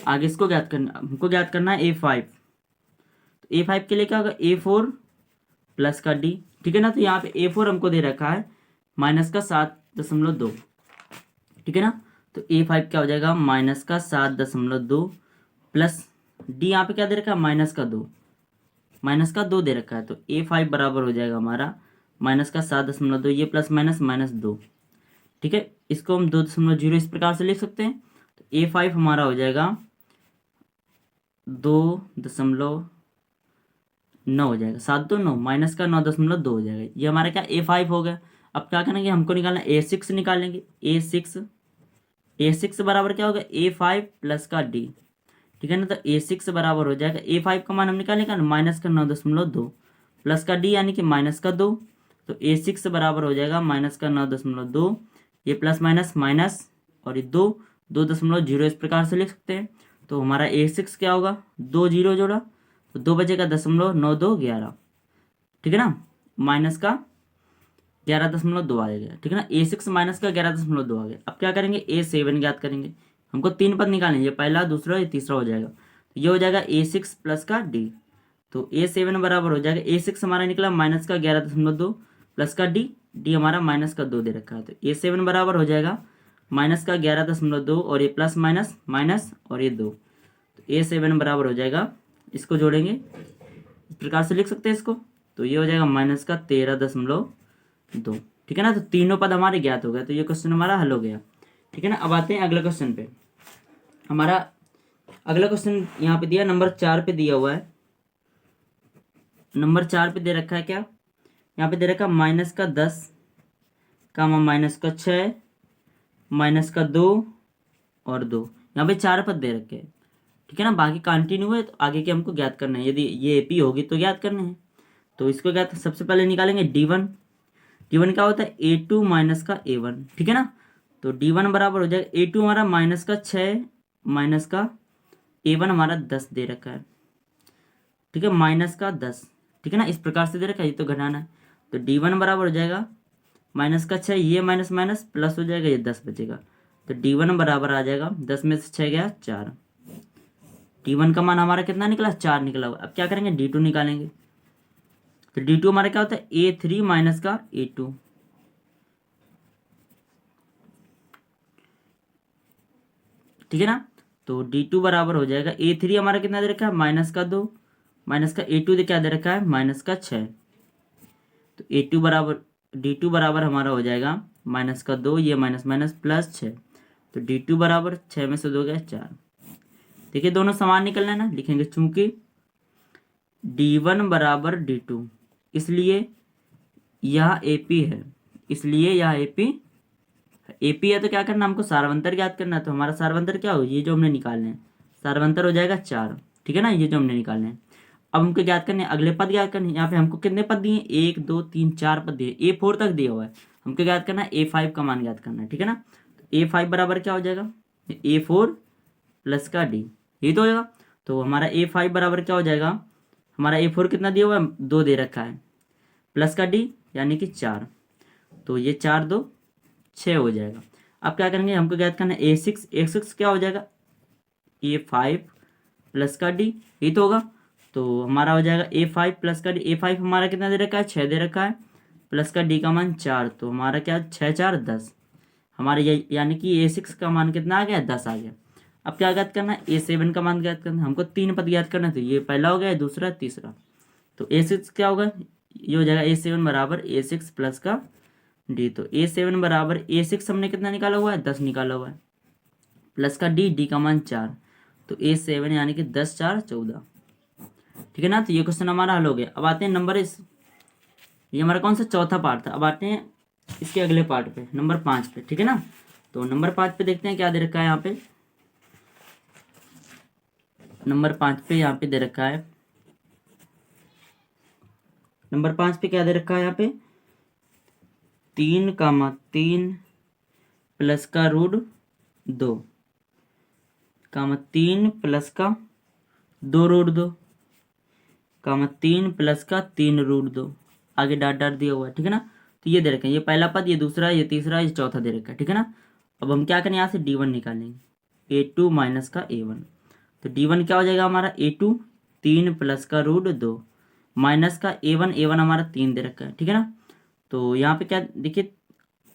आगे इसको ज्ञात करना, हमको ज्ञात करना है A5। तो A5 के लिए क्या होगा, A4 प्लस का D। ठीक है ना, तो यहाँ पे A4 हमको दे रखा है माइनस का 7.2। ठीक है ना, तो A5 क्या हो जाएगा, माइनस का 7.2 प्लस D यहाँ पे क्या दे रखा है, माइनस का 2, माइनस का 2 दे रखा है। तो A5 बराबर हो जाएगा हमारा माइनस का 7.2, ये प्लस माइनस माइनस 2। ठीक है, इसको हम 2.0 इस प्रकार से लिख सकते हैं। तो A5 हमारा हो जाएगा 2.9 हो जाएगा, 729 माइनस का 9.2 हो जाएगा। ये हमारा क्या, A5 हो गया। अब क्या करेंगे, हमको निकालना A6 निकालेंगे। A6 बराबर क्या होगा, A5 प्लस का D। ठीक है ना, तो A6 बराबर हो जाएगा, A5 का मान हम निकालेंगे ना, माइनस का 9.2 प्लस का D यानी कि माइनस का 2। तो A6 बराबर हो जाएगा माइनस का 9.2, ये प्लस माइनस माइनस और ये 2.0 इस प्रकार से लिख सकते हैं। तो हमारा A6 क्या होगा, 2 0 जोड़ा तो 2 बचेगा 0.92 11। ठीक है ना, माइनस का 11.2 आ गया। ठीक है ना, A6 माइनस का 11.2 आ गया। अब क्या करेंगे, A7 ज्ञात करेंगे। हमको 3 पद निकालेंगे, पहला दूसरा ये तीसरा हो जाएगा। तो ये हो जाएगा A6 प्लस का D। तो A7 बराबर हो जाएगा, A6 हमारा निकला माइनस का 11.2 प्लस का D हमारा माइनस का 2 दे रखा है। तो A7 बराबर हो जाएगा माइनस का 11.2 और ये प्लस माइनस माइनस और ये 2। तो A7 बराबर हो जाएगा, इसको जोड़ेंगे इस प्रकार से लिख सकते हैं इसको। तो ये हो जाएगा माइनस का 13.2। ठीक है ना, तो तीनों पद हमारे ज्ञात हो गए। तो ये क्वेश्चन हमारा हल हो गया। ठीक है ना, अब आते हैं अगले क्वेश्चन पे। हमारा अगला क्वेश्चन यहाँ पे दिया, नंबर 4 पे दिया हुआ है। नंबर 4 पे दे रखा है क्या, यहाँ पे दे रखा है माइनस का 10 का माइनस का 6 माइनस का 2 और 2। यहाँ पे 4 पद दे रखे हैं। ठीक है ना, बाकी कंटिन्यू है, तो आगे के हमको ज्ञात करना है। यदि ये AP होगी तो ज्ञात करना है। तो इसको ज्ञात सबसे पहले निकालेंगे D1। D1 क्या होता है, A2 माइनस का A1। ठीक है ना, तो D1 बराबर हो जाएगा, A2 हमारा माइनस का 6 माइनस का A1 हमारा 10 दे रखा है। ठीक है, माइनस का 10। ठीक है ना, इस प्रकार से दे रखा है, ये तो घटाना है। तो D1 बराबर हो जाएगा माइनस का 6, ये माइनस माइनस प्लस हो जाएगा, ये 10 बचेगा। तो D1 बराबर आ जाएगा, 10 में से 6 गया 4। D1 का मान हमारा कितना निकला, 4 निकला हुआ। अब क्या करेंगे, D2 निकालेंगे। तो D2 हमारा क्या होता है, A3 माइनस का A2। ठीक है ना, तो D2 बराबर हो जाएगा, A3 हमारा कितना दे रखा है, माइनस का 2 माइनस का A2 क्या दे रखा है, माइनस का 6। तो A2 बराबर D2 बराबर हमारा हो जाएगा माइनस का 2, ये माइनस माइनस प्लस 6। तो D2 बराबर 6 में से 2 गया 4। देखिए दोनों समान निकलना है ना, लिखेंगे चूंकि D1 बराबर D2 इसलिए यह AP है, इसलिए यह AP है। तो क्या करना, हमको सारवंतर ज्ञात करना है। तो हमारा सारवंतर क्या हो, ये जो हमने निकालने हैं, सारवंतर हो जाएगा 4। ठीक है ना, ये जो हमने निकालने हैं। अब हमको ज्ञात करने अगले पद ज्ञात करने। यहाँ पे हमको कितने पद दिए, 1 2 3 4 पद दिए, A4 तक दिया हुआ है। हमको ज्ञात करना है A5 का मान ज्ञात करना है। ठीक है ना, तो A5 बराबर क्या हो जाएगा, A4 प्लस का D, ये तो हो जाएगा। तो हमारा A5 बराबर क्या हो जाएगा, हमारा A4 कितना दिया हुआ है, 2 दे रखा है, प्लस का D यानी कि 4, तो ये 4 2 6 हो जाएगा। अब क्या करेंगे, हमको ज्ञात करना है A6 क्या हो जाएगा, A5 प्लस का D, ये तो होगा, तो हमारा हो जाएगा A5 प्लस का D। A5 हमारा कितना दे रखा है, 6 दे रखा है, प्लस का D का मान 4, तो हमारा क्या 6 4 10, हमारे ये यानी कि A6 का मान कितना आ गया, 10 आ गया। अब क्या ज्ञात करना है, A7 का मान ज्ञात करना है, हमको 3 पद ज्ञात करना है, तो ये पहला हो गया, दूसरा तीसरा, तो A6 क्या होगा, ये हो जाएगा A7 बराबर A6 प्लस का D। तो A7 बराबर A6 हमने कितना निकाला हुआ है, 10 निकाला हुआ है, प्लस का D का मान 4, तो A7 यानी कि 10 4 14। ठीक है ना, तो ये क्वेश्चन हमारा हल हो गया। अब आते हैं ये हमारा कौन सा चौथा पार्ट था। अब आते हैं इसके अगले पार्ट पे, नंबर 5 पे। ठीक है ना, तो नंबर 5 पे देखते हैं क्या दे रखा है यहाँ पे। नंबर 5 पे यहाँ पे दे रखा है, नंबर 5 पे क्या दे रखा है यहाँ पे, 3 प्लस का रूट 2 3 प्लस का 2 रूट 2 3 प्लस का 3 रूट 2, आगे डाट डाट दिया हुआ है। ठीक है ना, तो ये दे रखा है, ये पहला पद, ये दूसरा, ये तीसरा, ये चौथा दे रखा है। ठीक है ना, अब हम क्या करें, यहाँ से D1 निकालेंगे, A2 माइनस का A1, तो D1 क्या हो जाएगा हमारा, A2 3 प्लस का रूट 2 माइनस का A1 हमारा 3 दे रखा है। ठीक है ना, तो यहाँ पे क्या देखिए,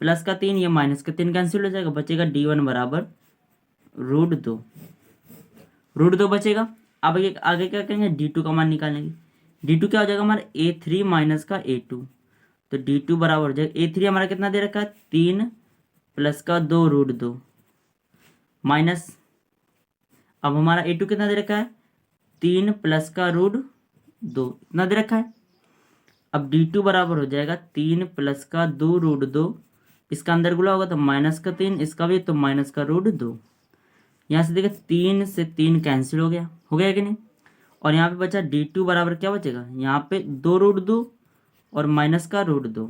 प्लस का 3, ये माइनस का 3 कैंसिल हो जाएगा, बचेगा D1 बराबर रूट 2 बचेगा। अब आगे क्या करेंगे, D2 का मान निकालेंगे। D2 क्या हो जाएगा हमारा, A3 माइनस का A2, तो D2 बराबर हो जाएगा, A3 हमारा कितना दे रखा है, 3 प्लस का 2 रूट 2 माइनस, अब हमारा A2 कितना दे रखा है, 3 प्लस का रूट 2, इतना दे रखा है। अब D2 बराबर हो जाएगा 3 प्लस का 2 रूट 2, इसका अंदर गुला होगा तो माइनस का 3, इसका भी तो माइनस का रूट 2। यहाँ से देखिए 3 से 3 कैंसिल हो गया कि नहीं, और यहाँ पे बचा D2 बराबर क्या बचेगा, यहाँ पे 2 रूट 2 और माइनस का रूट 2,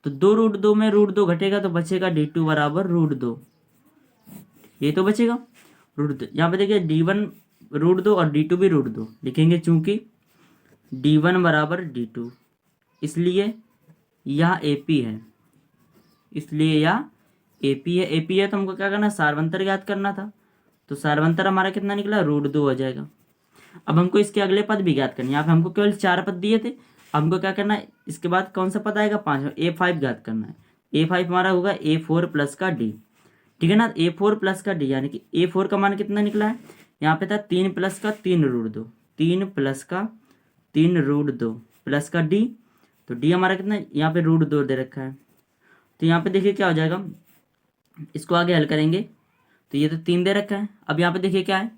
तो 2 रूट 2 में रूट 2 घटेगा तो बचेगा D2 बराबर रूट 2, ये तो बचेगा रूट 2। यहाँ पे देखिए D1 रूट 2 और D2 भी रूट 2 लिखेंगे, चूंकि D1 बराबर D2, इसलिए यह AP है, इसलिए यह AP है। AP है तो हमको क्या करना है, सारवंतर ज्ञात करना था, तो सारवंतर हमारा कितना निकला, रूट 2 हो जाएगा। अब हमको इसके अगले पद भी ज्ञात करना है, यहाँ पे हमको केवल 4 पद दिए थे, हमको क्या करना है, इसके बाद कौन सा पद आएगा, 5, A5 ज्ञात करना है। A5 हमारा होगा A4 प्लस का D। ठीक है ना, A4 प्लस का D, यानी कि A4 का मान कितना निकला है, यहाँ पे था 3 प्लस का 3 रूट 2, 3 प्लस का 3 रूट 2 प्लस का D, तो D हमारा कितना, यहाँ पे रूट 2 दे रखा है, तो यहाँ पे देखिए क्या हो जाएगा, इसको आगे हल करेंगे तो ये तो 3 दे रखा है। अब यहाँ पे देखिए क्या है,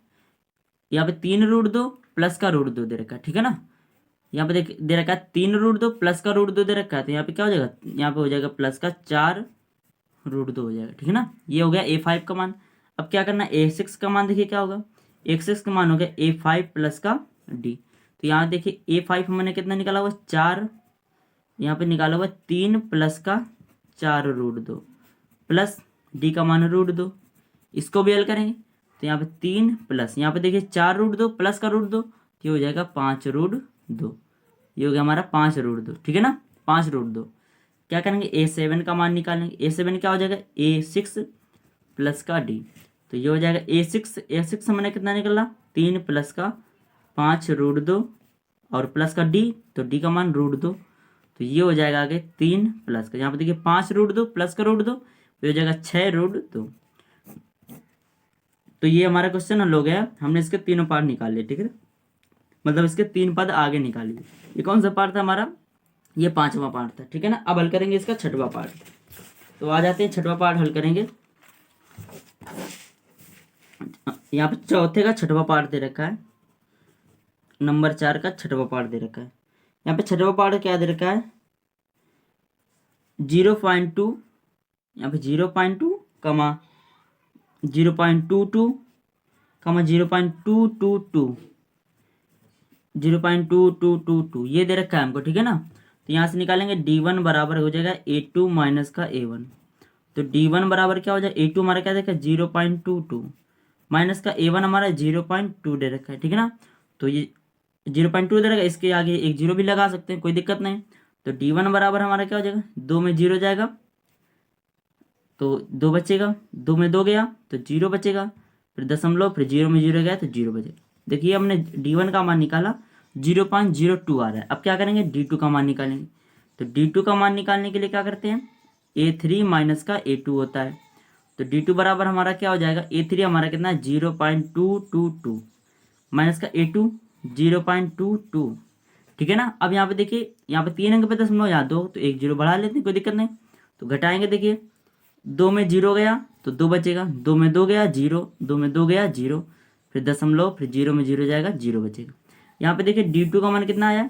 यहाँ पे 3 रूट 2 प्लस का रूट 2 दे रखा है। ठीक है ना, यहाँ पे दे रखा है 3 रूट 2 प्लस का रूट 2 दे रखा है, तो यहाँ पे क्या हो जाएगा, यहाँ पे हो जाएगा प्लस का 4 रूट 2 हो जाएगा। ठीक है ना, ये हो गया A5 का मान। अब क्या करना है, A6 का मान देखिए क्या होगा, A6 का मान हो गया A5 प्लस का D, तो यहाँ देखिए A5 हमने कितना निकाला हुआ, 4, यहाँ पे निकाला हुआ 3 प्लस का 4 रूट 2 प्लस D का मान रूट 2, इसको भी हल करेंगे तो यहाँ पे 3 प्लस, यहाँ पे देखिए 4 रूट 2 प्लस का रूट 2, ये हो जाएगा 5 रूट 2, ये हो गया हमारा 5 रूट 2। ठीक है ना, 5 रूट 2। क्या करेंगे, A7 का मान निकालेंगे। A7 क्या हो जाएगा, A6 प्लस का D, तो ये हो जाएगा A6 हमने कितना निकला, 3 प्लस का 5 रूट 2 और प्लस का D, तो D का मान रूट 2, तो ये हो जाएगा आगे 3 प्लस का, यहाँ पे देखिए 5 रूट 2 प्लस का रूट 2, तो हो जाएगा 6 रूट 2। तो ये हमारा क्वेश्चन हल हो गया, हमने इसके तीनों पार्ट निकाल लिए। ठीक है, मतलब इसके 3 पद आगे निकाल लिए। ये कौन सा पार्ट था हमारा, ये 5वां पार्ट था। ठीक है ना, अब हल करेंगे इसका 6वां पार्ट। तो आ जाते हैं 6वां पार्ट हल करेंगे। यहाँ पे चौथे का 6वां पार्ट दे रखा है, नंबर 4 का 6वां पार्ट दे रखा है। यहाँ पे 6वां पार्ट क्या दे रखा है, 0.2, यहाँ पे 0.2 कमा 0.22 कमा 0.222 ये दे रखा है हमको। ठीक है ना, तो यहाँ से निकालेंगे D1 बराबर हो जाएगा A2 माइनस का A1, तो D1 बराबर क्या हो जाएगा, A2 हमारा क्या देखा 0.22 माइनस का A1 हमारा 0.2 दे रखा है। ठीक है ना, तो ये 0.2 दे रखा है, इसके आगे एक जीरो भी लगा सकते हैं, कोई दिक्कत नहीं। तो D1 बराबर हमारा क्या हो जाएगा, 2 में 0 जाएगा तो 2 बचेगा, 2 में 2 गया तो 0 बचेगा, फिर दशमलव, फिर 0 में 0 गया तो 0 बचेगा। देखिए हमने D1 का मान निकाला, 0.02 आ रहा है। अब क्या करेंगे, D2 का मान निकालेंगे। तो D2 का मान निकालने के लिए क्या करते हैं, A3 माइनस का A2 होता है। तो D2 बराबर हमारा क्या हो जाएगा, A3 हमारा कितना है 0.222 माइनस का A2 0.22, ठीक है ना। अब यहाँ पे देखिए, यहाँ पे 3 अंक पे दशमलव, यहाँ 2, तो एक जीरो बढ़ा लेते हैं, कोई दिक्कत नहीं। तो घटाएंगे, देखिए 2 में 0 गया तो 2 बचेगा, 2 में 2 गया 0, 2 में 2 गया 0, फिर दशमलव, फिर 0 में 0 जाएगा 0 बचेगा। यहाँ पे देखिए D2 का मान कितना आया,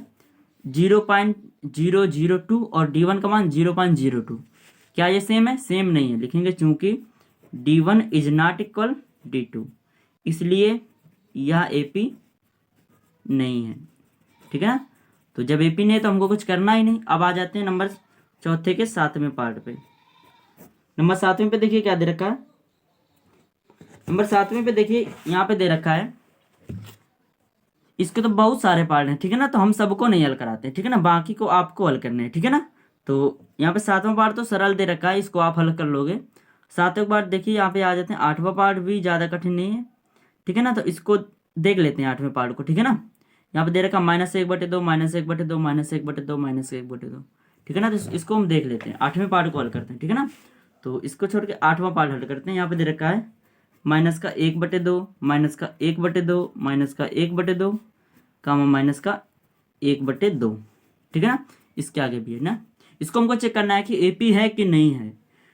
0.002 और D1 का मान 0.02। क्या ये सेम है, सेम नहीं है, लिखेंगे चूंकि D1 is not equal D2, इसलिए यह AP नहीं है, ठीक है ना। तो जब AP नहीं है तो हमको कुछ करना ही नहीं। अब आ जाते हैं नंबर चौथे के 7वें पार्ट पे। नंबर 7वें पे देखिए क्या दे रखा है, नंबर 7वें पे देखिए यहाँ पे दे रखा है, इसके तो बहुत सारे पार्ट हैं, ठीक है ना। तो हम सबको नहीं हल कराते, ठीक है ना, बाकी को आपको हल करने हैं, ठीक है ना। तो यहाँ पे 7वां पार्ट तो सरल दे रखा है, इसको आप हल कर लोगे। 7वें पार्ट देखिए यहाँ पे आ जाते हैं, 8वां पार्ट भी ज़्यादा कठिन नहीं है, ठीक है ना। तो इसको देख लेते हैं 8वें पार्ट को, ठीक है ना। यहाँ पे दे रखा -1/2 -1/2 -1/2 -1/2, ठीक है ना। तो इसको हम देख लेते हैं, 8वें पार्ट को हल करते हैं, ठीक है ना। तो इसको छोड़ के 8वां पार्ट हल करते हैं। यहाँ पे दे रखा है -1/2 -1/2 -1/2 कामा -1/2, ठीक है ना। इसके आगे भी है ना, इसको हमको चेक करना है कि AP है कि नहीं है,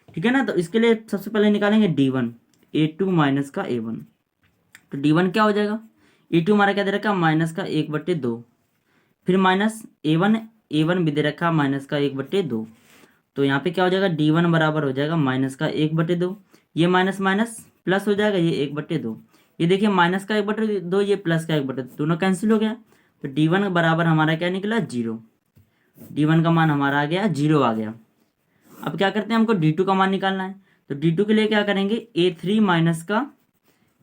ठीक है ना। तो इसके लिए सबसे पहले निकालेंगे D1, A2 माइनस का A1। तो D1 क्या हो जाएगा, A2 हमारा क्या दे रखा है -1/2, फिर माइनस A1 भी दे रखा -1/2। तो यहाँ पे क्या हो जाएगा, D1 बराबर हो जाएगा -1/2, ये माइनस माइनस प्लस हो जाएगा, ये 1/2, ये देखिए -1/2, ये +1/2, दोनों कैंसिल हो गया। तो D1 बराबर हमारा क्या निकला, 0। D1 का मान हमारा आ गया 0 आ गया। अब क्या करते हैं, हमको D2 का मान निकालना है। तो D2 के लिए क्या करेंगे, A3 माइनस का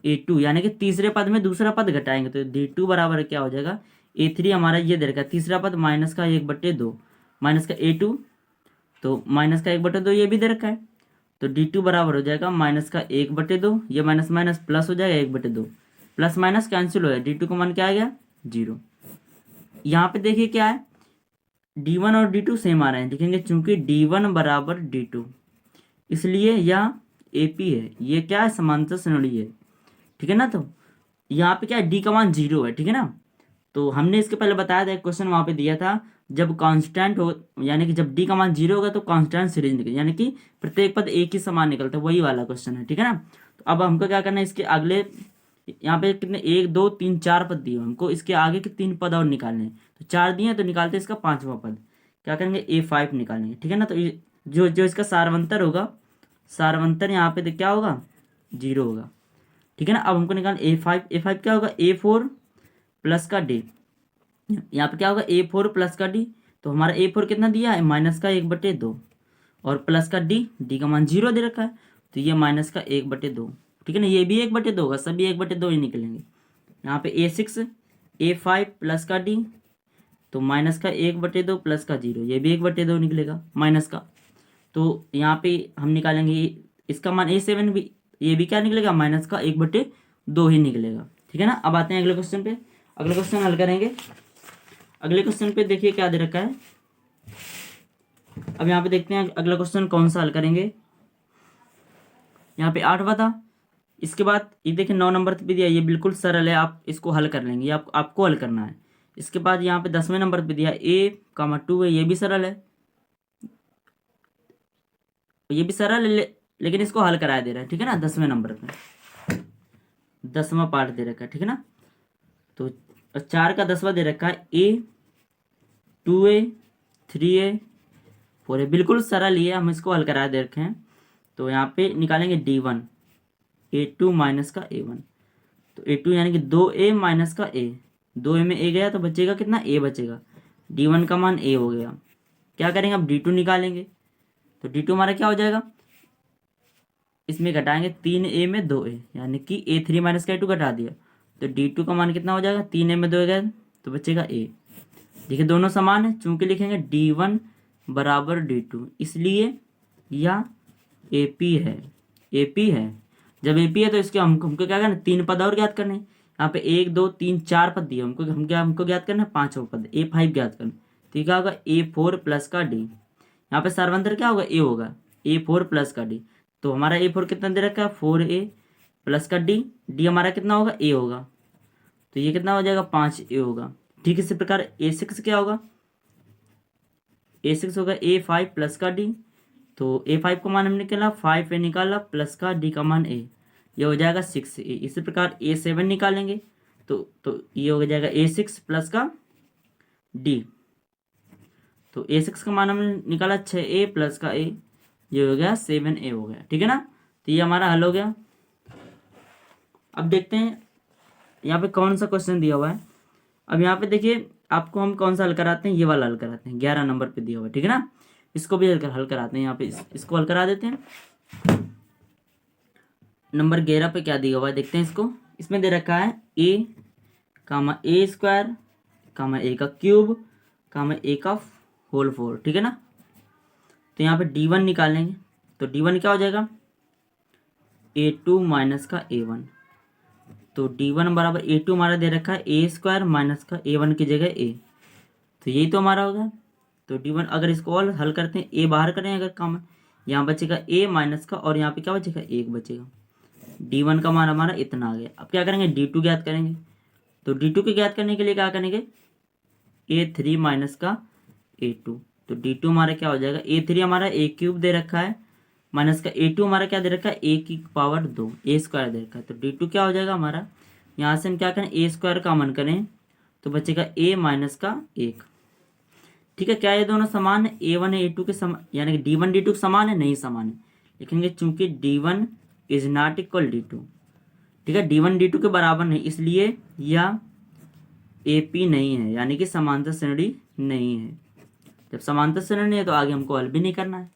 A2, यानी कि तीसरे पद में दूसरा पद घटाएंगे। तो D2 बराबर क्या हो जाएगा, A3 हमारा ये दे रखा है तीसरा पद -1/2 माइनस का A2, तो -1/2 ये भी दे रखा है। तो D2 बराबर हो जाएगा -1/2, ये माइनस माइनस प्लस हो जाएगा 1/2, प्लस माइनस कैंसिल हो जाएगा, D2 का मान क्या आ गया, 0। यहाँ पे देखिए क्या है, D1 और D2 सेम आ रहे हैं, लिखेंगे चूंकि D1 बराबर D2, इसलिए यह AP है, ये क्या है, समांतर श्रेणी है, ठीक है ना। तो यहाँ पे क्या है, D का मान 0 है, ठीक है ना। तो हमने इसके पहले बताया था, एक क्वेश्चन वहाँ पे दिया था, जब कांस्टेंट हो, यानी कि जब D का मान 0 होगा तो कांस्टेंट सीरीज निकले, यानी कि प्रत्येक पद एक ही समान निकलता है, वही वाला क्वेश्चन है, ठीक है ना। तो अब हमको क्या करना है, इसके अगले, यहाँ पे कितने 1 2 3 4 पद दिए, हमको इसके आगे के 3 पद और निकालने हैं। तो 4 दिए हैं तो निकालते हैं इसका 5वां पद, क्या करेंगे, A5 निकालेंगे, ठीक है ना। तो जो जो इसका सारवंतर होगा, सारवंतर यहाँ पे क्या होगा, 0 होगा, ठीक है ना। अब हमको निकाल A5 क्या होगा, A4 प्लस का D, यहाँ पे क्या होगा, A4 प्लस का D। तो हमारा A4 कितना दिया है, -1/2, और प्लस का D का मान 0 दे रखा है, तो ये -1/2, ठीक है ना। ये भी 1/2 होगा, सभी 1/2 ही निकलेंगे। यहाँ पे A6 A5 प्लस का D, तो -1/2 प्लस का 0, ये भी 1/2 निकलेगा माइनस का। तो यहाँ पे हम निकालेंगे इसका मान A7 भी, ये भी क्या निकलेगा, -1/2 ही निकलेगा, ठीक है ना। अब आते हैं अगले क्वेश्चन पे, अगले क्वेश्चन हल करेंगे। अगले क्वेश्चन पे देखिए क्या दे रखा है। अब यहाँ पे देखते हैं अगला क्वेश्चन कौन सा हल करेंगे। यहाँ पे 8वां था, इसके बाद ये देखिए 9 नंबर पे दिया, ये बिल्कुल सरल है, आप इसको हल कर लेंगे, आपको हल करना है। इसके बाद यहाँ पे 10वें नंबर पे दिया A, 2 है, ये भी सरल है, ये भी सरल है, लेकिन इसको हल कराया दे रहा है, ठीक है ना। 10वें नंबर पे 10वां पार्ट दे रखा है, ठीक है ना। तो 4 का 10वां दे रखा है A, 2A, 3A, 4A, बिल्कुल सरल ही है, हम इसको हल करा दे रखे हैं। तो यहाँ पे निकालेंगे D1, A2 माइनस का A1। तो A2 यानी कि 2A माइनस का A, 2A में A गया तो बचेगा कितना, A बचेगा, D1 का मान A हो गया। क्या करेंगे, अब D2 निकालेंगे। तो D2 हमारा क्या हो जाएगा, इसमें घटाएंगे 3A में 2A, यानी कि A3 माइनस का A2 घटा दिया, तो D2 का मान कितना हो जाएगा, 3A में 2 गया तो बचेगा ए। देखिए दोनों समान है, चूंकि लिखेंगे D1 बराबर D2, इसलिए यह AP है। AP है, जब AP है तो इसके हमको क्या करना है, 3 पद और ज्ञात करने हैं। यहाँ पे 1 2 3 4 पद दिए हमको, हमको ज्ञात करना है 5वां पद A5 ज्ञात करना। तो ये क्या होगा A4 प्लस का D। यहाँ पे सार्वंतर क्या होगा, A होगा, A4 प्लस का D। तो हमारा A4 कितना दे रखा है, 4A प्लस का D। D हमारा कितना होगा, A होगा, तो ये कितना हो जाएगा, 5A होगा। ठीक इसी प्रकार A6 क्या होगा, A6 होगा A5 प्लस का D। तो A5 का मान हमने निकाला, 5A निकाला प्लस का D का मान A, ये हो जाएगा 6A। इसी प्रकार A7 निकालेंगे तो ये हो जाएगा A6 प्लस का D। तो A6 का मान हमने निकाला 6A प्लस का A, ये हो गया 7A हो गया। ठीक है ना, तो ये हमारा हल हो गया। अब देखते हैं यहाँ पे कौन सा क्वेश्चन दिया हुआ है। अब यहाँ पे देखिए आपको हम कौन सा हल कराते हैं, ये वाला हल कराते हैं, 11 नंबर पे दिया हुआ है। ठीक है ना, इसको भी हल कराते हैं। यहाँ पे इसको हल करा देते हैं। नंबर 11 पे क्या दिया हुआ है देखते हैं इसको। इसमें दे रखा है A comma A square comma A का क्यूब कामा A का होल 4। ठीक है ना, तो यहाँ पे D1 निकालेंगे, तो D1 क्या हो जाएगा, A2 माइनस का A1। तो D1 बराबर A2 हमारा दे रखा है A स्क्वायर माइनस का A1 की जगह A, तो यही तो हमारा होगा। तो D1 अगर इसको और हल करते हैं, A बाहर करें अगर काम, यहाँ बचेगा A माइनस का, और यहाँ पे क्या बचेगा, 1 बचेगा। D1 का मान हमारा इतना आ गया। अब क्या करेंगे, D2 ज्ञात करेंगे। तो D2 को ज्ञात करने के लिए क्या करेंगे, A3 माइनस का A2। तो D2 हमारा क्या हो जाएगा, A3 हमारा A क्यूब दे रखा है माइनस का A2 हमारा क्या दे रखा है, A की पावर 2 A स्क्वायर दे रखा है। तो D2 क्या हो जाएगा हमारा, यहाँ से हम क्या करें, A स्क्वायर का मन करें तो बचेगा A माइनस का 1। ठीक है, क्या ये दोनों समान है, A1 A2 के समान, यानी कि D1 D2 के समान है, नहीं समान है, लिखेंगे चूंकि D1 is not equal D2। ठीक है, D1 D2 के बराबर नहीं, इसलिए यह AP नहीं है, यानी कि समांतर श्रेणी नहीं है। जब समांतर श्रेणी नहीं है तो आगे हमको हल भी नहीं करना है।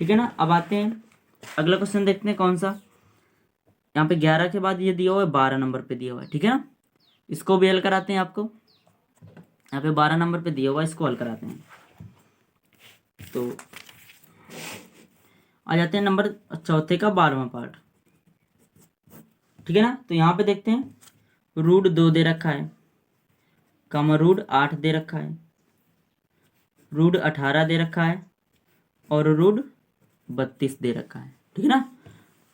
ठीक है ना, अब आते हैं अगला क्वेश्चन देखते हैं कौन सा। यहाँ पे 11 के बाद ये दिया हुआ है, 12 नंबर पे दिया हुआ है। ठीक है ना, इसको भी हल कराते हैं आपको। यहाँ पे 12 नंबर पे दिया हुआ है, इसको हल कराते हैं। तो आ जाते हैं नंबर चौथे का 12वां पार्ट। ठीक है ना, तो यहाँ पे देखते हैं रूट 2 दे रखा है, कमा रूट 8 दे रखा है, रूट 18 दे रखा है, और रूट 32 दे रखा है। ठीक है ना,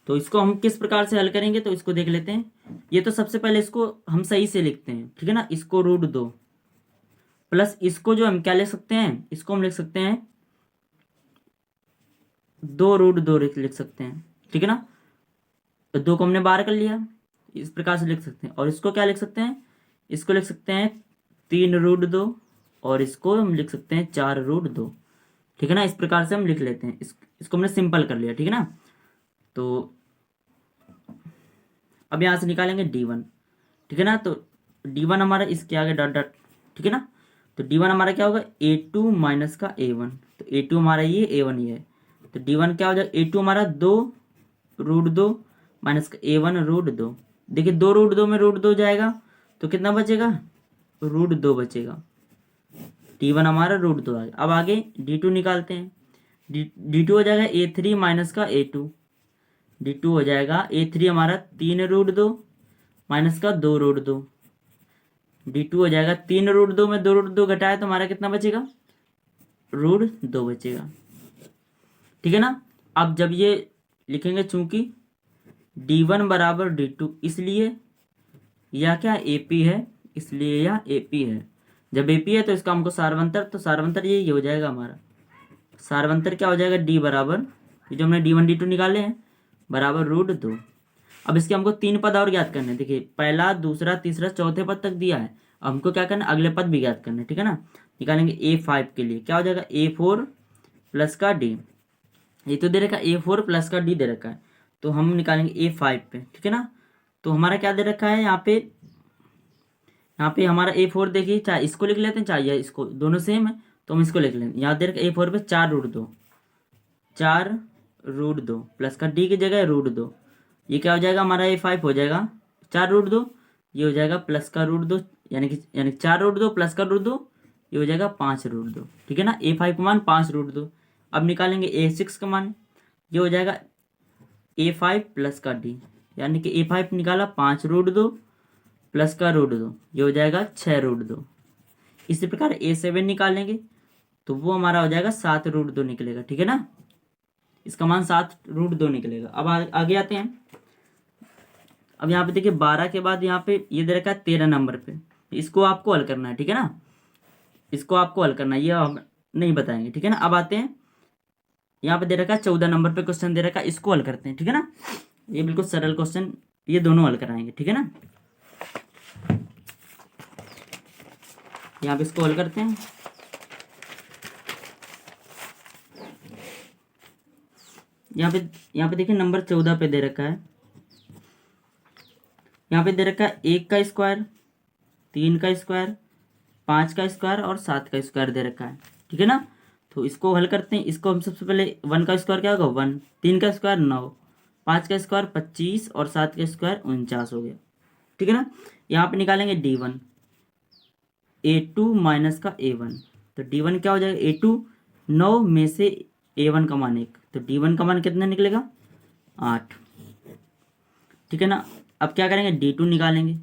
तो इसको हम किस प्रकार से हल करेंगे, तो इसको देख लेते हैं। ये तो सबसे पहले इसको हम सही से लिखते हैं। ठीक है ना, इसको रूट 2 प्लस इसको जो हम क्या लिख सकते हैं, इसको हम लिख सकते हैं 2 रूट 2 लिख सकते हैं। ठीक है ना, तो 2 को हमने बाहर कर लिया, इस प्रकार से लिख सकते हैं। और इसको क्या लिख सकते हैं, इसको लिख सकते हैं 3 रूट 2, और इसको हम लिख सकते हैं 4 रूट 2। ठीक है ना, इस प्रकार से हम लिख लेते हैं। इसको हमने सिंपल कर लिया। ठीक है ना, तो अब यहाँ से निकालेंगे D1। ठीक है ना, तो D1 हमारा इसके आगे डॉट डॉट। ठीक है ना, तो D1 हमारा क्या होगा, A2 माइनस का A1। तो A2 हमारा ये, A1 ये है, तो D1 क्या हो जाएगा, A2 हमारा 2 रूट 2 माइनस का A1 रूट 2। देखिए 2 रूट 2 में रूट 2 जाएगा तो कितना बचेगा, रूट 2 बचेगा। D1 हमारा रूट 2 आ गया। अब आगे D2 निकालते हैं। D2 हो जाएगा A3 माइनस का A2। D2 हो जाएगा A3 हमारा 3 रूट 2 माइनस का 2 रूट 2। D2 हो जाएगा 3 रूट 2 में 2 रूट 2 घटाए तो हमारा कितना बचेगा, रूट 2 बचेगा। ठीक है ना, अब जब ये लिखेंगे चूंकि D1 बराबर D2, इसलिए यह क्या AP है, इसलिए यह AP है। जब AP है तो इसका हमको सार्वंतर, तो सार्वंतर ये हो जाएगा हमारा सार्वंतर क्या हो जाएगा, D बराबर ये जो हमने D1 D2 निकाले हैं बराबर रूट 2। अब इसके हमको 3 पद और ज्ञात करने हैं। देखिए पहला दूसरा तीसरा चौथे पद तक दिया है, अब हमको क्या करना है, अगले पद भी ज्ञात करना है। ठीक है ना, निकालेंगे A5 के लिए क्या हो जाएगा, A4 प्लस का D। ये तो दे रखा है A4 प्लस का D दे रखा है, तो हम निकालेंगे A5 पे। ठीक है ना, तो हमारा क्या दे रखा है यहाँ पे हमारा A4 देखिए, चाहे इसको लिख लेते हैं चाहे इसको, दोनों सेम है तो हम इसको लिख लेते हैं। यहाँ दे रखा है A4 पे 4 रूट 2, 4 रूट 2 प्लस का D की जगह रूट 2। ये क्या हो जाएगा हमारा A5 हो जाएगा 4 रूट 2, ये हो जाएगा प्लस का रूट 2, यानी 4√2 प्लस का √2 ये हो जाएगा 5√2। ठीक है ना, A5 का मान 5√2। अब निकालेंगे A6 का मान, ये हो जाएगा A5 प्लस का D, यानी कि A5 निकाला 5√2 प्लस का √2, ये हो जाएगा 6√2। इसी प्रकार A7 निकालेंगे तो वो हमारा हो जाएगा 7√2 निकलेगा। ठीक है ना, इसका मान 7√2 निकलेगा। अब आगे आते हैं। अब यहाँ पे देखिए 12 के बाद यहाँ पे ये दे रखा है 13 नंबर पे, इसको आपको हल करना है। ठीक है ना, इसको आपको हल करना है, ये हम नहीं बताएंगे। ठीक है ना, अब आते हैं यहाँ पे दे रखा है 14 नंबर पे क्वेश्चन दे रखा है, इसको हल करते हैं। ठीक है ना, ये बिल्कुल सरल क्वेश्चन, ये दोनों हल कराएंगे। ठीक है ना, यहाँ पे इसको हल करते हैं। यहाँ पे देखिए नंबर 14 पे दे रखा है, यहाँ पे दे रखा है 1 का स्क्वायर, 3 का स्क्वायर, 5 का स्क्वायर और 7 का स्क्वायर दे रखा है। ठीक है ना, तो इसको हल करते हैं। इसको हम सबसे पहले 1 का स्क्वायर क्या होगा 1, 3 का स्क्वायर 9, 5 का स्क्वायर 25 और 7 का स्क्वायर 49 हो गया। ठीक है ना, यहाँ पे निकालेंगे D1, A2 माइनस का A1, तो D1 क्या हो जाएगा A2, 9 में से A1 का मान 1, तो D1 का मान कितना निकलेगा 8। ठीक है ना, अब क्या करेंगे D2 निकालेंगे।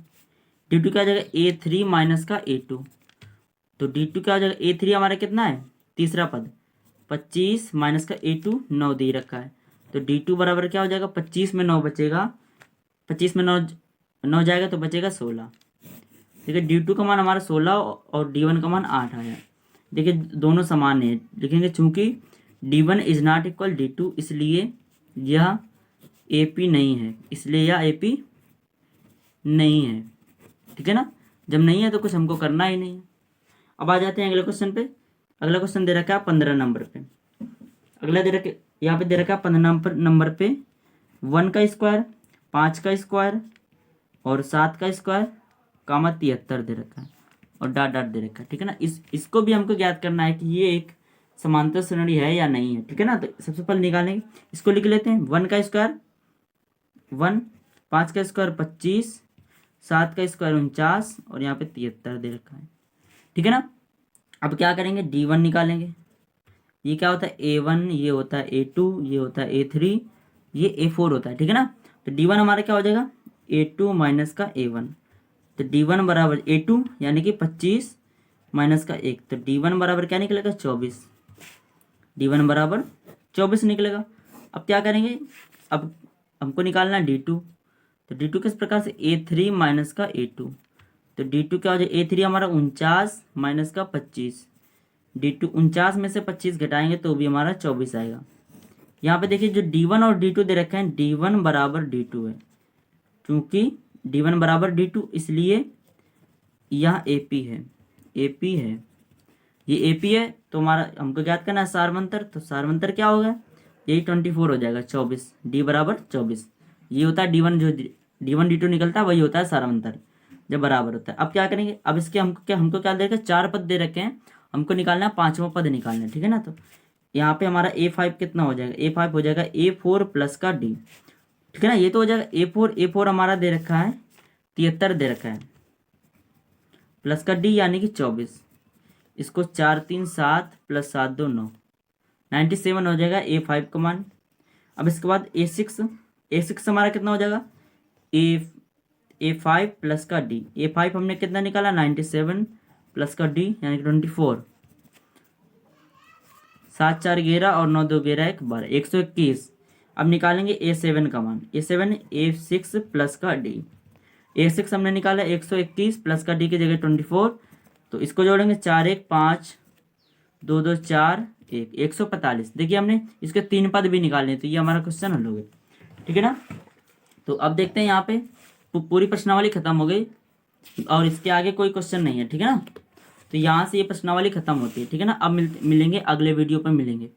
D2 क्या हो जाएगा A3 माइनस का A2, तो D2 क्या हो जाएगा A3 हमारा कितना है तीसरा पद, 25 माइनस का A2 9 दे रखा है, तो D2 बराबर क्या हो जाएगा 25 में 9 बचेगा, 25 में 9 जाएगा तो बचेगा 16। ठीक है, D2 का मान हमारा 16 और D1 का मान 8 आया। देखिए दोनों समान है, लिखेंगे चूंकि D1 is not equal D2, इसलिए यह AP नहीं है, इसलिए यह AP नहीं है। ठीक है ना, जब नहीं है तो कुछ हमको करना ही नहीं है। अब आ जाते हैं अगले क्वेश्चन पे। अगला क्वेश्चन दे रखा है 15 नंबर पे। अगला दे रखे यहाँ पे दे रखा है 15 नंबर पे 1 का स्क्वायर, 5 का स्क्वायर और 7 का स्क्वायर, 73 दे रखा है और डॉट डॉट दे रखा है। ठीक है ना, इसको भी हमको ज्ञात करना है कि ये एक समांतर श्रेणी है या नहीं है। ठीक है ना, तो सबसे पहले निकालेंगे, इसको लिख लेते हैं। 1 का स्क्वायर 1, 5 का स्क्वायर 25, 7 का स्क्वायर 49 और यहाँ पे 73 दे रखा है। ठीक है ना, अब क्या करेंगे D1 निकालेंगे। ये क्या होता है A1, ये होता है A2, ये होता है A3, ये A4 होता है। ठीक है ना, तो D1 हमारा क्या हो जाएगा A2 माइनस का A1, तो D1 बराबर A2 यानी कि 25 माइनस का 1, तो D1 बराबर क्या निकलेगा 24, D1 बराबर 24 निकलेगा। अब क्या करेंगे, अब हमको निकालना है D2, तो D2 किस प्रकार से A3 माइनस का A2, तो D2 क्या हो जाए A3 हमारा 49 माइनस का 25, D2 49 में से 25 घटाएंगे तो भी हमारा 24 आएगा। यहाँ पे देखिए जो D1 और D2 दे रखे हैं, D1 बराबर D2 है, क्योंकि D1 बराबर D2 इसलिए यह AP है, AP है, ये AP है। तो हमारा हमको ज्ञात करना है सारवंतर, तो सारवंतर क्या होगा यही 24 हो जाएगा 24, D बराबर 24। ये होता है D1, जो D1 D2 निकलता है वही होता है सारवंतर जब बराबर होता है। अब क्या करेंगे, अब इसके हमको क्या दे रखा है 4 पद दे रखे हैं, हमको निकालना है 5वां पद निकालना है। ठीक है ना, तो यहाँ पे हमारा A5 कितना हो जाएगा, A5 हो जाएगा A4 प्लस का D। ठीक है ना, ये तो हो जाएगा A4 हमारा दे रखा है 73 दे रखा है प्लस का D यानी कि 24, इसको 4 3 7 प्लस 7 2 9, 97 हो जाएगा A5 का मान। अब इसके बाद A6 हमारा कितना हो जाएगा A5 प्लस का D, A5 हमने कितना निकाला 97 प्लस का D यानी कि 24, 7 4 11 और 9 2 11 1 12, 121। अब निकालेंगे A7 का मान, A6 प्लस का D, A6 हमने निकाला 121 प्लस का D की जगह 24, तो इसको जोड़ेंगे 4 1 5 2 2 4 1, 145। देखिए हमने इसके 3 पद भी निकाले, तो ये हमारा क्वेश्चन हल हो गया। ठीक है ना, तो अब देखते हैं यहाँ पे पूरी प्रश्नावली खत्म हो गई और इसके आगे कोई क्वेश्चन नहीं है। ठीक है ना, तो यहाँ से ये प्रश्नावली खत्म होती है। ठीक है ना, अब मिलेंगे अगले वीडियो पर मिलेंगे।